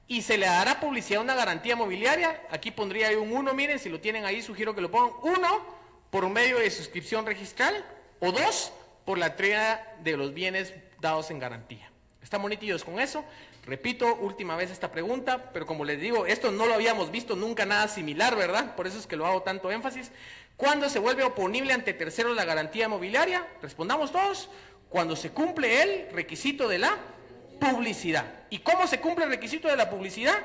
Y se le dará publicidad a una garantía mobiliaria. Aquí pondría yo un 1, miren, si lo tienen ahí, sugiero que lo pongan. 1, por medio de suscripción registral, o 2, por la entrega de los bienes dados en garantía. ¿Estamos nítidos con eso? Repito, última vez esta pregunta, pero como les digo, esto no lo habíamos visto nunca nada similar, ¿verdad? Por eso es que lo hago tanto énfasis. ¿Cuándo se vuelve oponible ante terceros la garantía mobiliaria? Respondamos todos. Cuando se cumple el requisito de la publicidad. ¿Y cómo se cumple el requisito de la publicidad?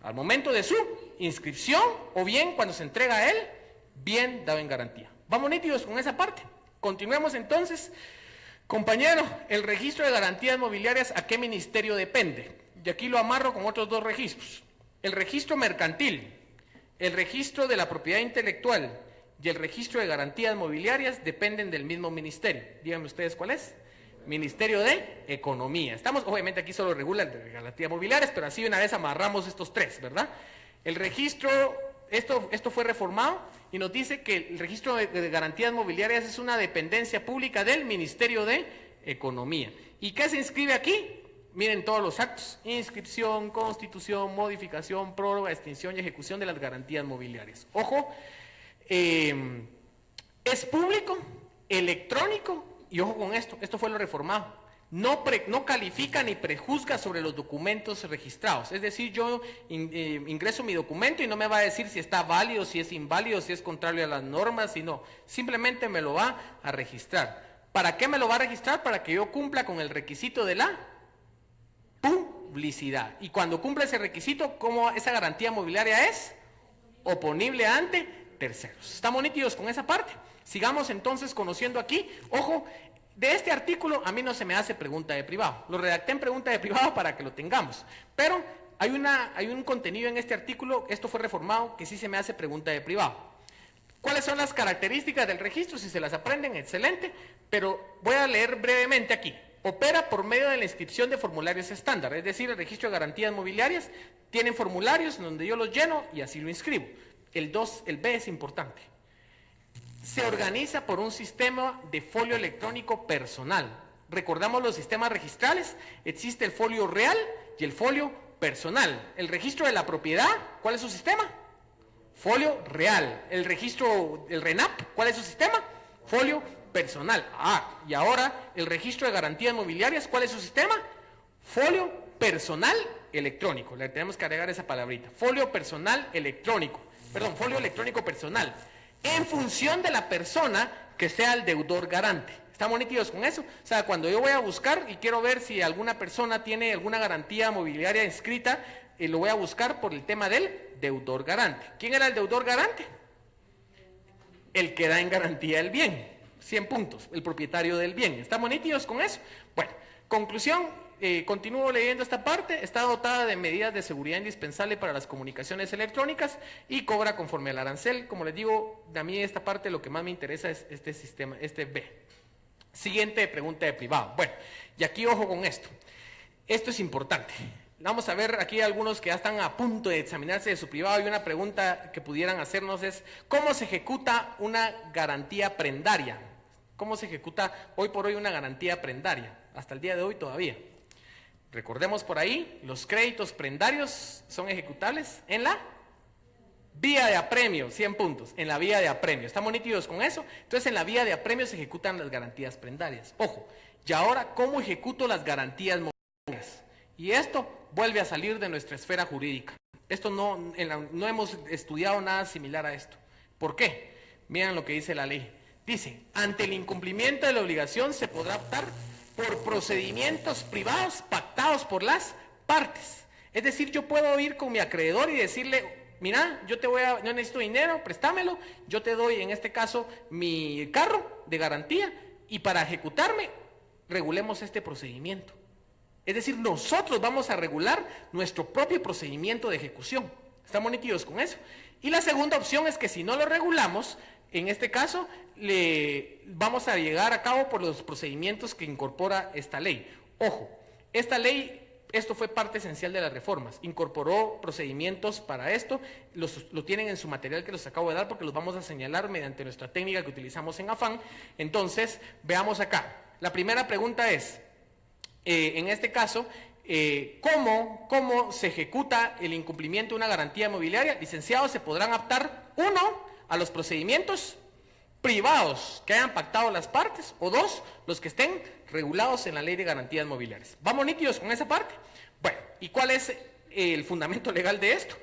Al momento de su inscripción o bien cuando se entrega el bien dado en garantía. ¿Vamos nítidos con esa parte? Continuemos entonces. Compañero, el registro de garantías mobiliarias, ¿a qué ministerio depende? Y aquí lo amarro con otros dos registros. El registro mercantil, el registro de la propiedad intelectual y el registro de garantías mobiliarias dependen del mismo ministerio. Díganme ustedes cuál es. Ministerio de Economía. Estamos, obviamente aquí solo regulan de garantías mobiliarias, pero así una vez amarramos estos tres, ¿verdad? El registro, esto fue reformado y nos dice que el registro de garantías mobiliarias es una dependencia pública del Ministerio de Economía. ¿Y qué se inscribe aquí? Miren todos los actos: inscripción, constitución, modificación, prórroga, extinción y ejecución de las garantías mobiliarias. Ojo, es público, electrónico. Y ojo con esto fue lo reformado. No califica ni prejuzga sobre los documentos registrados. Es decir, yo ingreso mi documento y no me va a decir si está válido, si es inválido, si es contrario a las normas, sino simplemente me lo va a registrar. ¿Para qué me lo va a registrar? Para que yo cumpla con el requisito de la publicidad. Y cuando cumple ese requisito, ¿cómo esa garantía mobiliaria es? Oponible ante terceros. ¿Estamos nítidos con esa parte? Sigamos entonces conociendo aquí. Ojo, de este artículo a mí no se me hace pregunta de privado. Lo redacté en pregunta de privado para que lo tengamos. Pero hay un contenido en este artículo, esto fue reformado, que sí se me hace pregunta de privado. ¿Cuáles son las características del registro? Si se las aprenden, excelente. Pero voy a leer brevemente aquí. Opera por medio de la inscripción de formularios estándar, es decir, el registro de garantías mobiliarias tiene formularios donde yo los lleno y así lo inscribo. El B es importante. Se organiza por un sistema de folio electrónico personal. Recordamos los sistemas registrales, existe el folio real y el folio personal. El registro de la propiedad, ¿cuál es su sistema? Folio real. El registro, el RENAP, ¿cuál es su sistema? Folio personal. Y ahora el registro de garantías mobiliarias, ¿cuál es su sistema? Folio personal electrónico. Le tenemos que agregar esa palabrita. Folio personal electrónico. Perdón, folio electrónico personal. En función de la persona que sea el deudor garante. ¿Estamos nítidos con eso? O sea, cuando yo voy a buscar y quiero ver si alguna persona tiene alguna garantía mobiliaria inscrita, lo voy a buscar por el tema del deudor garante. ¿Quién era el deudor garante? El que da en garantía el bien. 100 puntos, el propietario del bien. ¿Estamos nítidos con eso? Bueno, conclusión, continúo leyendo esta parte. Está dotada de medidas de seguridad indispensables para las comunicaciones electrónicas y cobra conforme al arancel. Como les digo, a mí esta parte lo que más me interesa es este sistema, este B. Siguiente pregunta de privado. Bueno, y aquí ojo con esto. Esto es importante. Vamos a ver aquí algunos que ya están a punto de examinarse de su privado y una pregunta que pudieran hacernos es ¿cómo se ejecuta una garantía prendaria? ¿Cómo se ejecuta hoy por hoy una garantía prendaria? Hasta el día de hoy todavía. Recordemos por ahí, los créditos prendarios son ejecutables en la vía de apremio, 100 puntos, en la vía de apremio. ¿Estamos nítidos con eso? Entonces en la vía de apremio se ejecutan las garantías prendarias. Ojo, y ahora, ¿cómo ejecuto las garantías mobiliarias? Y esto vuelve a salir de nuestra esfera jurídica. Esto no hemos estudiado nada similar a esto. ¿Por qué? Miren lo que dice la ley. Dice, ante el incumplimiento de la obligación se podrá optar por procedimientos privados pactados por las partes. Es decir, yo puedo ir con mi acreedor y decirle, mira, no necesito dinero, préstamelo, yo te doy en este caso mi carro de garantía y para ejecutarme regulemos este procedimiento. Es decir, nosotros vamos a regular nuestro propio procedimiento de ejecución. ¿Estamos nítidos con eso? Y la segunda opción es que si no lo regulamos, en este caso, vamos a llegar a cabo por los procedimientos que incorpora esta ley. Ojo, esta ley, esto fue parte esencial de las reformas, incorporó procedimientos para esto, lo tienen en su material que les acabo de dar porque los vamos a señalar mediante nuestra técnica que utilizamos en Afán. Entonces, veamos acá. La primera pregunta es, en este caso, ¿cómo se ejecuta el incumplimiento de una garantía mobiliaria? Licenciados, se podrán optar, 1, a los procedimientos privados que hayan pactado las partes, o 2, los que estén regulados en la Ley de Garantías Mobiliarias. ¿Vamos nítidos con esa parte? Bueno, ¿y cuál es el fundamento legal de esto?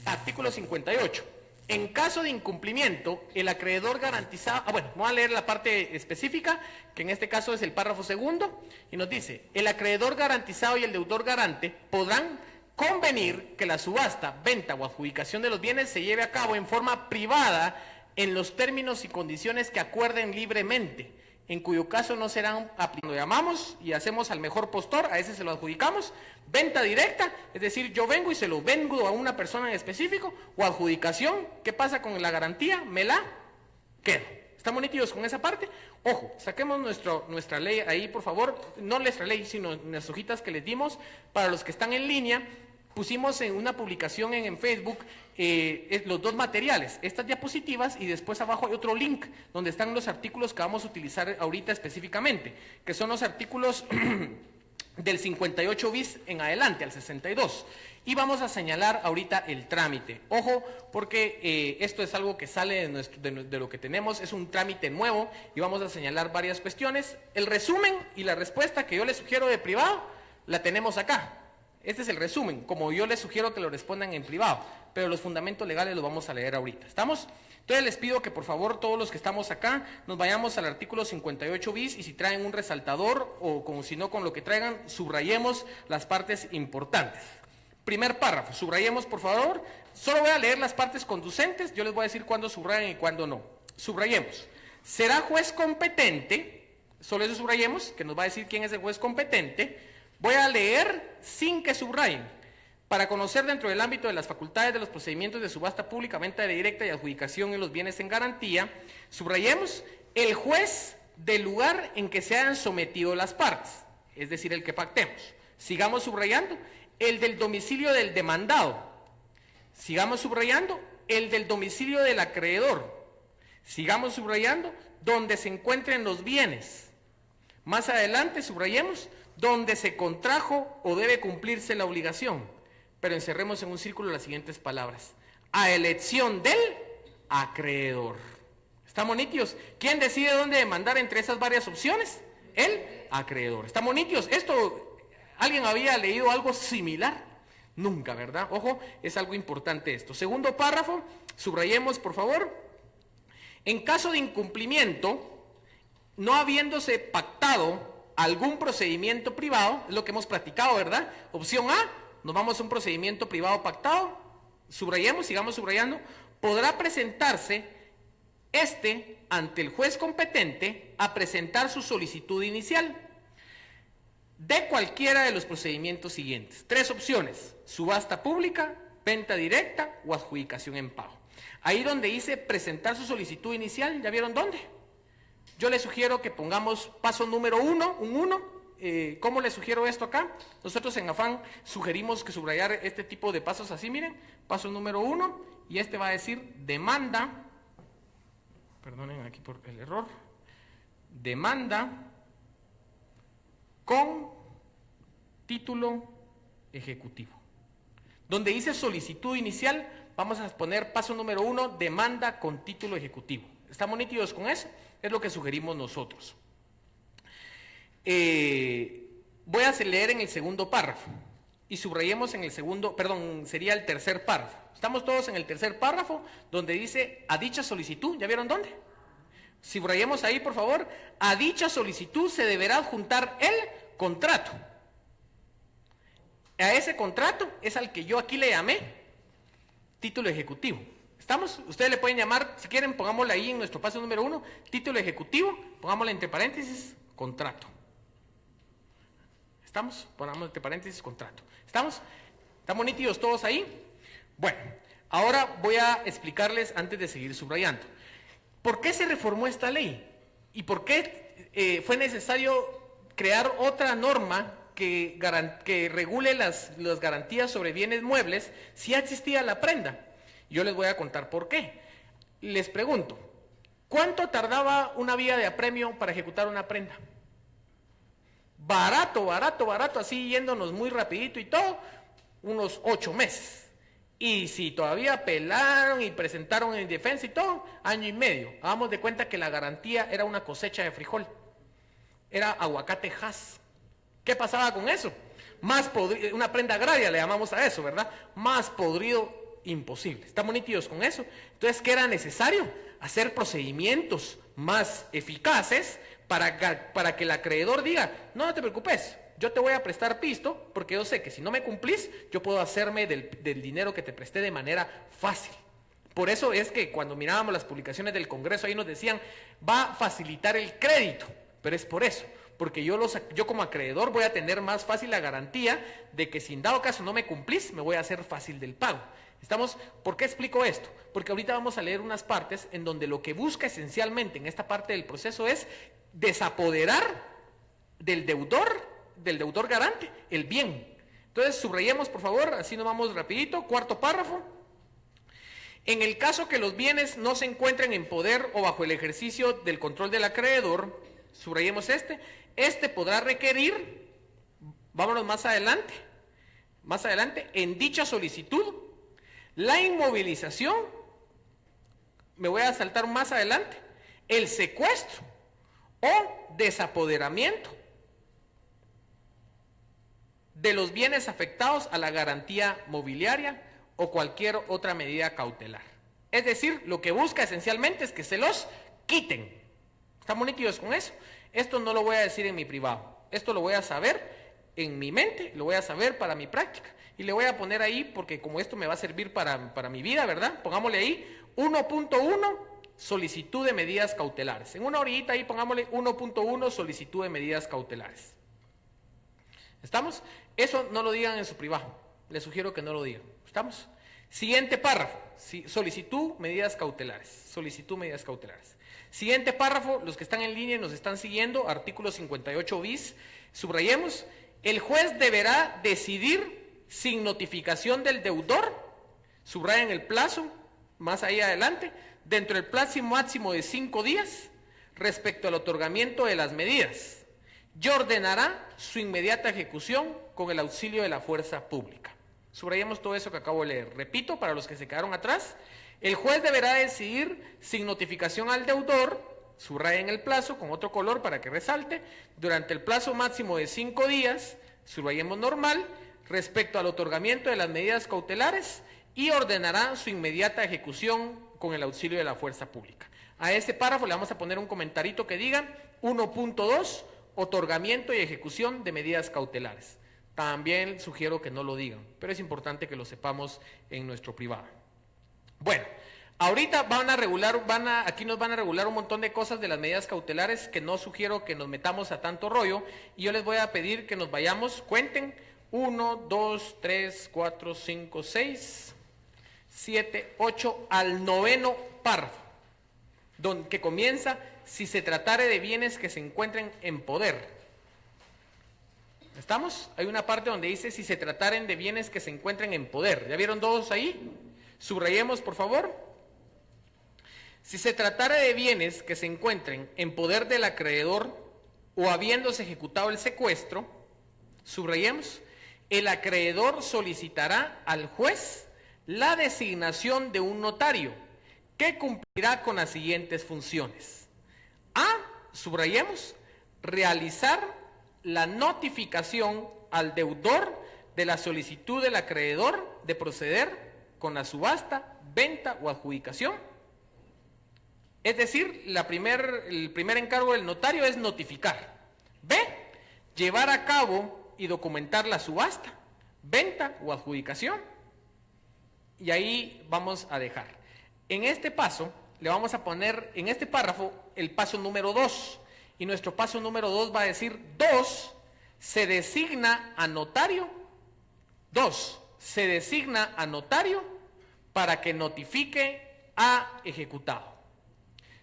Artículo 58. En caso de incumplimiento, el acreedor garantizado... bueno, voy a leer la parte específica, que en este caso es el párrafo segundo, y nos dice, el acreedor garantizado y el deudor garante podrán convenir que la subasta, venta o adjudicación de los bienes se lleve a cabo en forma privada en los términos y condiciones que acuerden libremente, en cuyo caso no serán aplicados. Llamamos y hacemos al mejor postor, a ese se lo adjudicamos, venta directa, es decir, yo vengo y se lo vendo a una persona en específico, o adjudicación, ¿qué pasa con la garantía? Me la quedo. ¿Estamos nítidos con esa parte? Ojo, saquemos nuestra ley ahí, por favor, no nuestra ley, sino las hojitas que les dimos, para los que están en línea. Pusimos en una publicación en Facebook los dos materiales, estas diapositivas, y después abajo hay otro link donde están los artículos que vamos a utilizar ahorita específicamente, que son los artículos del 58 bis en adelante, al 62. Y vamos a señalar ahorita el trámite. Ojo, porque esto es algo que sale de lo que tenemos, es un trámite nuevo, y vamos a señalar varias cuestiones. El resumen y la respuesta que yo les sugiero de privado, la tenemos acá. Este es el resumen, como yo les sugiero que lo respondan en privado, pero los fundamentos legales los vamos a leer ahorita. ¿Estamos? Entonces les pido que por favor todos los que estamos acá nos vayamos al artículo 58 bis y si traen un resaltador o como si no con lo que traigan, subrayemos las partes importantes. Primer párrafo, subrayemos por favor, solo voy a leer las partes conducentes, yo les voy a decir cuándo subrayan y cuándo no. Subrayemos, será juez competente, solo eso subrayemos, que nos va a decir quién es el juez competente. Voy a leer sin que subrayen. Para conocer dentro del ámbito de las facultades de los procedimientos de subasta pública, venta directa y adjudicación en los bienes en garantía, subrayemos el juez del lugar en que se hayan sometido las partes. es decir, el que pactemos. Sigamos subrayando, el del domicilio del demandado. Sigamos subrayando, el del domicilio del acreedor. Sigamos subrayando, donde se encuentren los bienes. Más adelante subrayemos, donde se contrajo o debe cumplirse la obligación. Pero encerremos en un círculo las siguientes palabras: a elección del acreedor. ¿Estamos nítidos? ¿Quién decide dónde demandar entre esas varias opciones? El acreedor. ¿Estamos nítidos? Esto, ¿alguien había leído algo similar? Nunca, ¿verdad? Ojo, es algo importante esto. Segundo párrafo, subrayemos por favor. En caso de incumplimiento, no habiéndose pactado algún procedimiento privado, es lo que hemos practicado, ¿verdad? Opción A, nos vamos a un procedimiento privado pactado, subrayemos, sigamos subrayando, podrá presentarse ante el juez competente a presentar su solicitud inicial de cualquiera de los procedimientos siguientes. 3 opciones: subasta pública, venta directa o adjudicación en pago. Ahí donde dice presentar su solicitud inicial, ¿ya vieron dónde? Yo les sugiero que pongamos paso número 1, un 1. ¿Cómo les sugiero esto acá? Nosotros en Afán sugerimos que subrayar este tipo de pasos así, miren, paso número 1, y este va a decir demanda, perdonen aquí por el error, demanda con título ejecutivo. Donde dice solicitud inicial, vamos a poner paso número 1, demanda con título ejecutivo. ¿Estamos nítidos con eso? Es lo que sugerimos nosotros. Voy a leer en el segundo párrafo y subrayemos en el segundo, perdón, sería el tercer párrafo. Estamos todos en el tercer párrafo donde dice a dicha solicitud, ¿ya vieron dónde? Subrayemos ahí por favor, a dicha solicitud se deberá adjuntar el contrato. A ese contrato es al que yo aquí le llamé título ejecutivo. ¿Estamos? Ustedes le pueden llamar, si quieren pongámosle ahí en nuestro paso número 1, título ejecutivo, pongámosle entre paréntesis, contrato. ¿Estamos? Ponemos entre paréntesis, contrato. ¿Estamos? ¿Estamos nítidos todos ahí? Bueno, ahora voy a explicarles antes de seguir subrayando. ¿Por qué se reformó esta ley? ¿Y por qué fue necesario crear otra norma que regule las garantías sobre bienes muebles si ya existía la prenda? Yo les voy a contar por qué. Les pregunto, ¿cuánto tardaba una vía de apremio para ejecutar una prenda? Barato, así yéndonos muy rapidito y todo, unos 8 meses. Y si todavía apelaron y presentaron en defensa y todo, 1 año y medio. Hagamos de cuenta que la garantía era una cosecha de frijol. Era aguacate Hass. ¿Qué pasaba con eso? Más podrido, una prenda agraria le llamamos a eso, ¿verdad? Más podrido imposible. ¿Estamos nítidos con eso? Entonces, ¿qué era necesario? Hacer procedimientos más eficaces para que el acreedor diga, no te preocupes, yo te voy a prestar pisto porque yo sé que si no me cumplís, yo puedo hacerme del dinero que te presté de manera fácil. Por eso es que cuando mirábamos las publicaciones del Congreso, ahí nos decían, va a facilitar el crédito, pero es por eso, porque yo como acreedor voy a tener más fácil la garantía de que si en dado caso no me cumplís, me voy a hacer fácil del pago. ¿Por qué explico esto? Porque ahorita vamos a leer unas partes en donde lo que busca esencialmente en esta parte del proceso es desapoderar del deudor garante, el bien. Entonces subrayemos por favor, así nos vamos rapidito, 4º párrafo. En el caso que los bienes no se encuentren en poder o bajo el ejercicio del control del acreedor, subrayemos este podrá requerir, vámonos más adelante, en dicha solicitud, la inmovilización, me voy a saltar más adelante, el secuestro o desapoderamiento de los bienes afectados a la garantía mobiliaria o cualquier otra medida cautelar. Es decir, lo que busca esencialmente es que se los quiten. ¿Estamos nítidos con eso? Esto no lo voy a decir en mi privado, esto lo voy a saber en mi mente, lo voy a saber para mi práctica. Y le voy a poner ahí, porque como esto me va a servir para mi vida, ¿verdad? Pongámosle ahí 1.1, solicitud de medidas cautelares. En una orillita ahí pongámosle 1.1, solicitud de medidas cautelares. ¿Estamos? Eso no lo digan en su privado. Les sugiero que no lo digan. ¿Estamos? Siguiente párrafo. Solicitud, medidas cautelares. Solicitud, medidas cautelares. Siguiente párrafo, los que están en línea y nos están siguiendo, artículo 58 bis, subrayemos, el juez deberá decidir sin notificación del deudor, subrayen el plazo, más ahí adelante, dentro del plazo máximo de 5 días, respecto al otorgamiento de las medidas, y ordenará su inmediata ejecución con el auxilio de la fuerza pública. Subrayemos todo eso que acabo de leer. Repito, para los que se quedaron atrás, el juez deberá decidir sin notificación al deudor, subrayen el plazo con otro color para que resalte, durante el plazo máximo de 5 días, subrayemos normal, respecto al otorgamiento de las medidas cautelares y ordenará su inmediata ejecución con el auxilio de la fuerza pública. A este párrafo le vamos a poner un comentarito que diga 1.2, otorgamiento y ejecución de medidas cautelares. También sugiero que no lo digan, pero es importante que lo sepamos en nuestro privado. Bueno, ahorita aquí nos van a regular un montón de cosas de las medidas cautelares que no sugiero que nos metamos a tanto rollo, y yo les voy a pedir que nos vayamos, cuenten, 1, 2, 3, 4, 5, 6, 7, 8, al 9º párrafo, que comienza, si se tratare de bienes que se encuentren en poder. ¿Estamos? Hay una parte donde dice, si se trataren de bienes que se encuentren en poder. ¿Ya vieron todos ahí? Subrayemos, por favor. Si se tratara de bienes que se encuentren en poder del acreedor o habiéndose ejecutado el secuestro, subrayemos, el acreedor solicitará al juez la designación de un notario que cumplirá con las siguientes funciones. A, subrayemos, realizar la notificación al deudor de la solicitud del acreedor de proceder con la subasta, venta o adjudicación. Es decir, el primer encargo del notario es notificar. B, llevar a cabo y documentar la subasta, venta o adjudicación. Y ahí vamos a dejar. En este paso, le vamos a poner, en este párrafo, el paso número 2. Y nuestro paso número 2 va a decir, 2, se designa a notario. 2, se designa a notario para que notifique a ejecutado.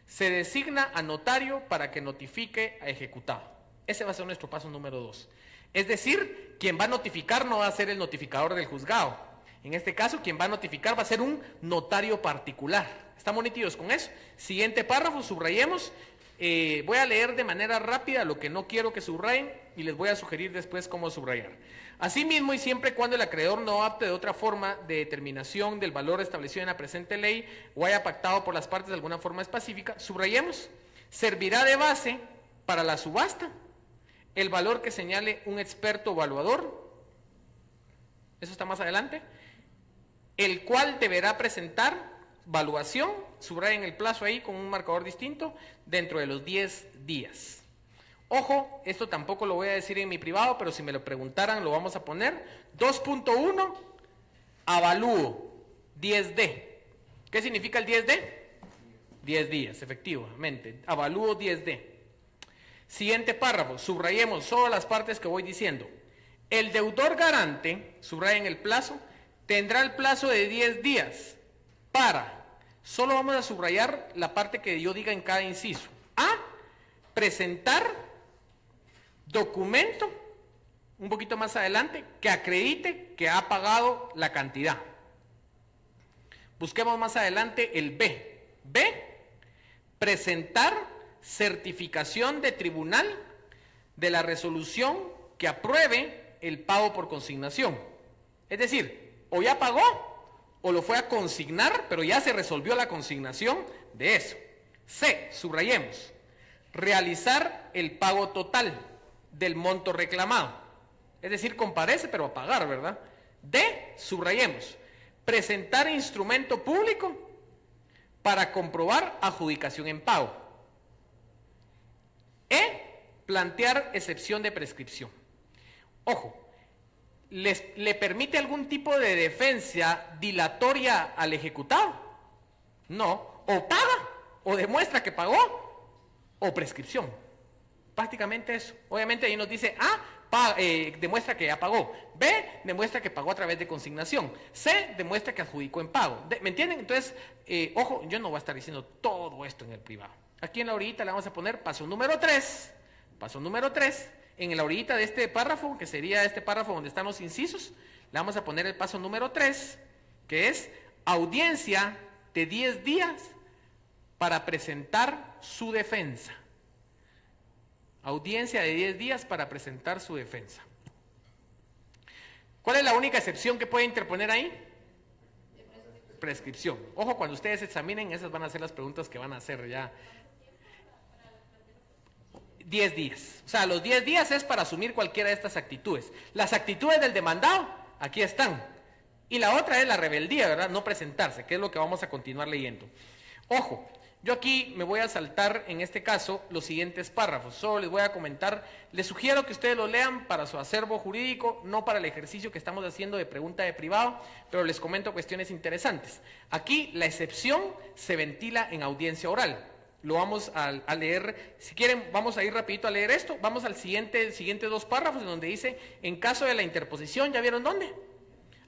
Se designa a notario para que notifique a ejecutado. Ese va a ser nuestro paso número 2. Es decir, quien va a notificar no va a ser el notificador del juzgado. En este caso, quien va a notificar va a ser un notario particular. ¿Estamos nítidos con eso? Siguiente párrafo, subrayemos. Voy a leer de manera rápida lo que no quiero que subrayen y les voy a sugerir después cómo subrayar. Asimismo, y siempre cuando el acreedor no opte de otra forma de determinación del valor establecido en la presente ley o haya pactado por las partes de alguna forma específica, subrayemos, servirá de base para la subasta el valor que señale un experto evaluador, eso está más adelante, el cual deberá presentar valuación, subrayen el plazo ahí con un marcador distinto, dentro de los 10 días. Ojo, esto tampoco lo voy a decir en mi privado, pero si me lo preguntaran lo vamos a poner. 2.1, avalúo, 10D. ¿Qué significa el 10D? 10 días, efectivamente. Avalúo 10D. Siguiente párrafo, subrayemos solo las partes que voy diciendo. El deudor garante, subrayen el plazo, tendrá el plazo de 10 días para, solo vamos a subrayar la parte que yo diga en cada inciso. A, presentar documento, un poquito más adelante, que acredite que ha pagado la cantidad. Busquemos más adelante el B. B, presentar certificación de tribunal de la resolución que apruebe el pago por consignación. Es decir, o ya pagó o lo fue a consignar, pero ya se resolvió la consignación de eso. C, subrayemos, realizar el pago total del monto reclamado. Es decir, comparece pero a pagar, ¿verdad? D, subrayemos, presentar instrumento público para comprobar adjudicación en pago. E, plantear excepción de prescripción. Ojo, ¿le permite algún tipo de defensa dilatoria al ejecutado? No, o paga, o demuestra que pagó, o prescripción. Prácticamente eso. Obviamente ahí nos dice A, demuestra que ya pagó. B, demuestra que pagó a través de consignación. C, demuestra que adjudicó en pago. ¿Me entienden? Entonces, ojo, yo no voy a estar diciendo todo esto en el privado. Aquí en la orillita le vamos a poner paso número 3. Paso número 3. En la orillita de este párrafo, que sería este párrafo donde están los incisos, le vamos a poner el paso número 3, que es audiencia de 10 días para presentar su defensa. Audiencia de 10 días para presentar su defensa. ¿Cuál es la única excepción que puede interponer ahí? Prescripción. Ojo, cuando ustedes examinen, esas van a ser las preguntas que van a hacer ya. 10 días. O sea, los 10 días es para asumir cualquiera de estas actitudes. Las actitudes del demandado, aquí están. Y la otra es la rebeldía, ¿verdad? No presentarse, que es lo que vamos a continuar leyendo. Ojo, yo aquí me voy a saltar, en este caso, los siguientes párrafos. Solo les voy a comentar, les sugiero que ustedes lo lean para su acervo jurídico, no para el ejercicio que estamos haciendo de pregunta de privado, pero les comento cuestiones interesantes. Aquí la excepción se ventila en audiencia oral. Lo vamos a leer, si quieren vamos a ir rapidito a leer esto, vamos al siguiente 2 párrafos en donde dice, en caso de la interposición, ¿ya vieron dónde?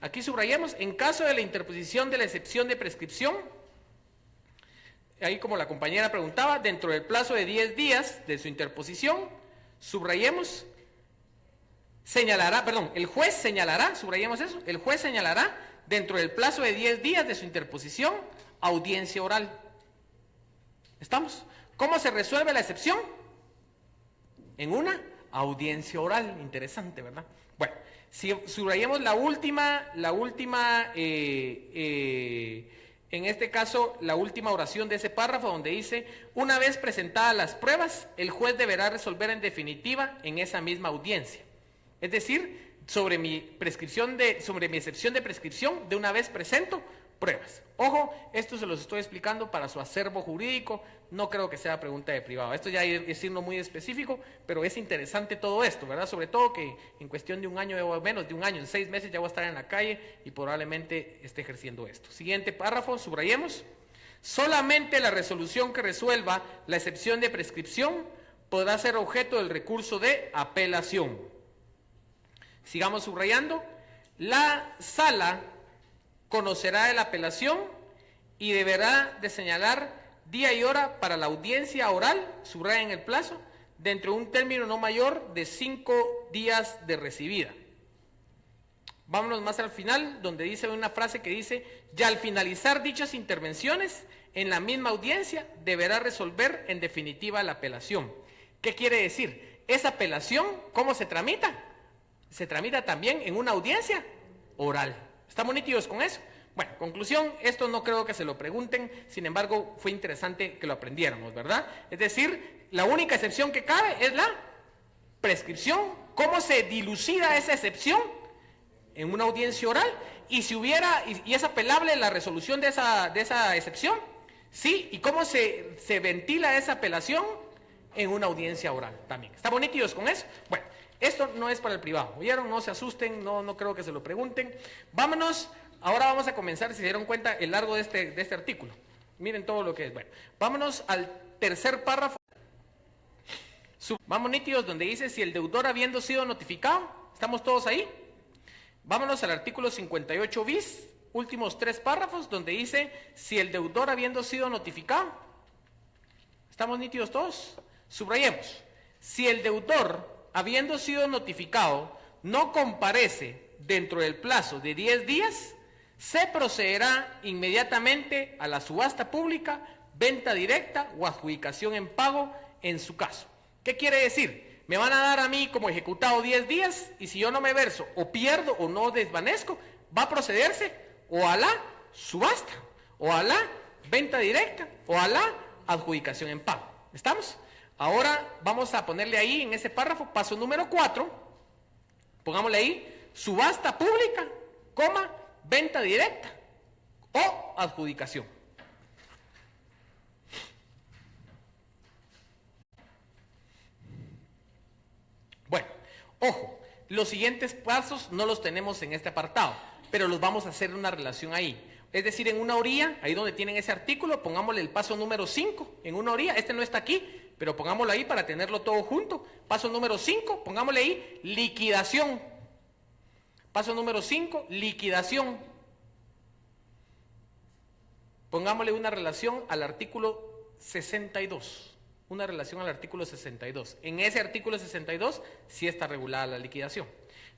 Aquí subrayemos, en caso de la interposición de la excepción de prescripción, ahí como la compañera preguntaba, dentro del plazo de 10 días de su interposición, subrayemos, el juez señalará, subrayemos eso, el juez señalará dentro del plazo de 10 días de su interposición, audiencia oral. ¿Estamos? ¿Cómo se resuelve la excepción? En una audiencia oral. Interesante, ¿verdad? Bueno, si subrayemos la última, en este caso, la última oración de ese párrafo donde dice, una vez presentadas las pruebas, el juez deberá resolver en definitiva en esa misma audiencia. Es decir, sobre mi excepción de prescripción, de una vez presento pruebas. Ojo, esto se los estoy explicando para su acervo jurídico, no creo que sea pregunta de privado. Esto ya es siendo muy específico, pero es interesante todo esto, ¿verdad? Sobre todo que en cuestión de un año o menos de un año, en 6 meses ya voy a estar en la calle y probablemente esté ejerciendo esto. Siguiente párrafo, subrayemos. Solamente la resolución que resuelva la excepción de prescripción podrá ser objeto del recurso de apelación. Sigamos subrayando. La sala conocerá de la apelación y deberá de señalar día y hora para la audiencia oral, subrayen el plazo, dentro de un término no mayor de 5 días de recibida. Vámonos más al final, donde dice una frase que dice, ya al finalizar dichas intervenciones, en la misma audiencia deberá resolver en definitiva la apelación. ¿Qué quiere decir? Esa apelación, ¿cómo se tramita? Se tramita también en una audiencia oral. ¿Estamos nítidos con eso? Bueno, conclusión, esto no creo que se lo pregunten, sin embargo, fue interesante que lo aprendiéramos, ¿verdad? Es decir, la única excepción que cabe es la prescripción. ¿Cómo se dilucida esa excepción? En una audiencia oral. Y si hubiera, y es apelable la resolución de esa excepción, ¿sí? ¿Y cómo se ventila esa apelación? En una audiencia oral también. ¿Estamos nítidos con eso? Bueno, esto no es para el privado, ¿oyeron? No se asusten, no creo que se lo pregunten. Vámonos, ahora vamos a comenzar, si se dieron cuenta, el largo de este artículo. Miren todo lo que es. Bueno, vámonos al tercer párrafo. Vamos nítidos donde dice, si el deudor habiendo sido notificado, ¿estamos todos ahí? Vámonos al artículo 58 bis, últimos 3 párrafos, donde dice, si el deudor habiendo sido notificado, ¿estamos nítidos todos? Subrayemos, si el deudor habiendo sido notificado, no comparece dentro del plazo de 10 días, se procederá inmediatamente a la subasta pública, venta directa o adjudicación en pago en su caso. ¿Qué quiere decir? Me van a dar a mí como ejecutado 10 días y si yo no me verso o pierdo o no desvanezco, va a procederse o a la subasta, o a la venta directa, o a la adjudicación en pago. ¿Estamos? Ahora vamos a ponerle ahí en ese párrafo, paso número 4, pongámosle ahí, subasta pública, venta directa o adjudicación. Bueno, ojo, los siguientes pasos no los tenemos en este apartado, pero los vamos a hacer en una relación ahí. Es decir, en una orilla, ahí donde tienen ese artículo, pongámosle el paso número 5, en una orilla, este no está aquí, pero pongámoslo ahí para tenerlo todo junto. Paso número 5, pongámosle ahí, liquidación. Paso número 5, liquidación. Pongámosle una relación al artículo 62. Una relación al artículo 62. En ese artículo 62 sí está regulada la liquidación.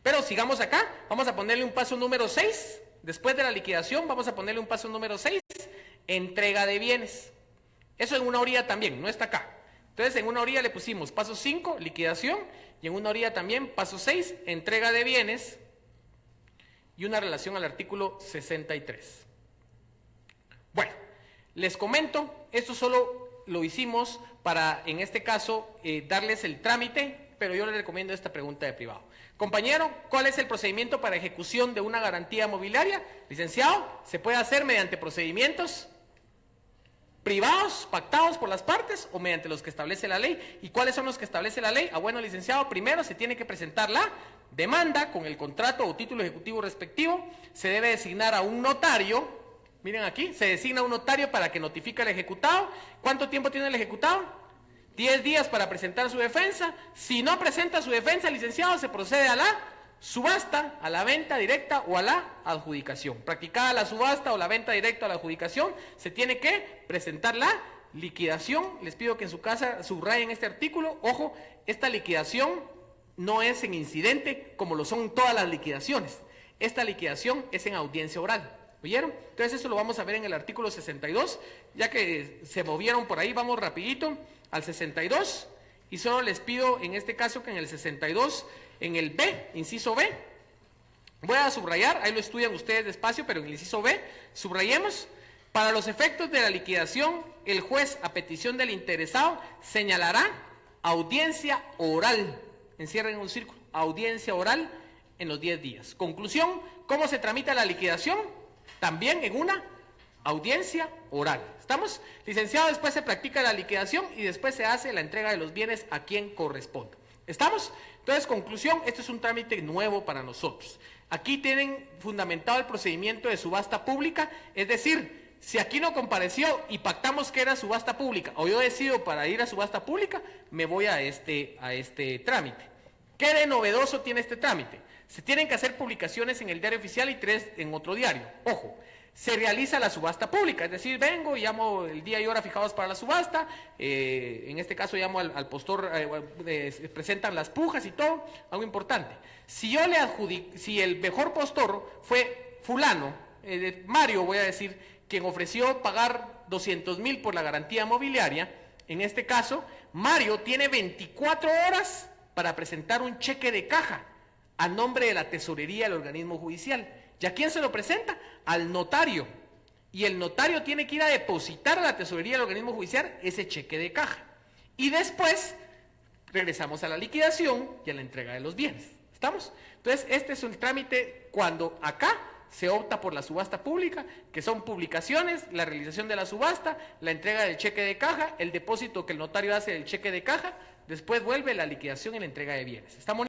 Pero sigamos acá, vamos a ponerle un paso número 6. Después de la liquidación vamos a ponerle un paso número 6, entrega de bienes. Eso en una orilla también, no está acá. Entonces en una orilla le pusimos paso 5, liquidación, y en una orilla también paso 6, entrega de bienes, y una relación al artículo 63. Bueno, les comento, esto solo lo hicimos para, en este caso, darles el trámite, pero yo les recomiendo esta pregunta de privado. Compañero, ¿cuál es el procedimiento para ejecución de una garantía mobiliaria? Licenciado, se puede hacer mediante procedimientos privados, pactados por las partes, o mediante los que establece la ley. ¿Y cuáles son los que establece la ley? Bueno, licenciado, primero se tiene que presentar la demanda con el contrato o título ejecutivo respectivo, se debe designar a un notario. Miren aquí, se designa un notario para que notifique al ejecutado. ¿Cuánto tiempo tiene el ejecutado? 10 días para presentar su defensa. Si no presenta su defensa, licenciado, se procede a la subasta, a la venta directa o a la adjudicación. Practicada la subasta o la venta directa o la adjudicación, se tiene que presentar la liquidación. Les pido que en su casa subrayen este artículo. Ojo, esta liquidación no es en incidente como lo son todas las liquidaciones. Esta liquidación es en audiencia oral. ¿Oyeron? Entonces eso lo vamos a ver en el artículo 62, ya que se movieron por ahí, vamos rapidito al 62, y solo les pido en este caso que en el 62, en el B, inciso B, voy a subrayar, ahí lo estudian ustedes despacio, pero en el inciso B, subrayemos, para los efectos de la liquidación, el juez a petición del interesado señalará audiencia oral, encierren un círculo, audiencia oral en los 10 días. Conclusión, ¿cómo se tramita la liquidación? También en una audiencia oral. ¿Estamos? Licenciado, después se practica la liquidación y después se hace la entrega de los bienes a quien corresponda. ¿Estamos? Entonces, conclusión, esto es un trámite nuevo para nosotros. Aquí tienen fundamentado el procedimiento de subasta pública, es decir, si aquí no compareció y pactamos que era subasta pública, o yo decido para ir a subasta pública, me voy a este trámite. ¿Qué de novedoso tiene este trámite? Se tienen que hacer publicaciones en el diario oficial y 3 en otro diario. Ojo, se realiza la subasta pública, es decir, vengo y llamo el día y hora fijados para la subasta, en este caso llamo al postor, presentan las pujas y todo, algo importante. Si yo le adjudico, si el mejor postor fue fulano, Mario voy a decir, quien ofreció pagar 200,000 por la garantía mobiliaria, en este caso, Mario tiene 24 horas para presentar un cheque de caja a nombre de la tesorería del organismo judicial. ¿Y a quién se lo presenta? Al notario. Y el notario tiene que ir a depositar a la tesorería del organismo judicial ese cheque de caja. Y después regresamos a la liquidación y a la entrega de los bienes. ¿Estamos? Entonces, este es un trámite cuando acá se opta por la subasta pública, que son publicaciones, la realización de la subasta, la entrega del cheque de caja, el depósito que el notario hace del cheque de caja, después vuelve la liquidación y la entrega de bienes. ¿Estamos?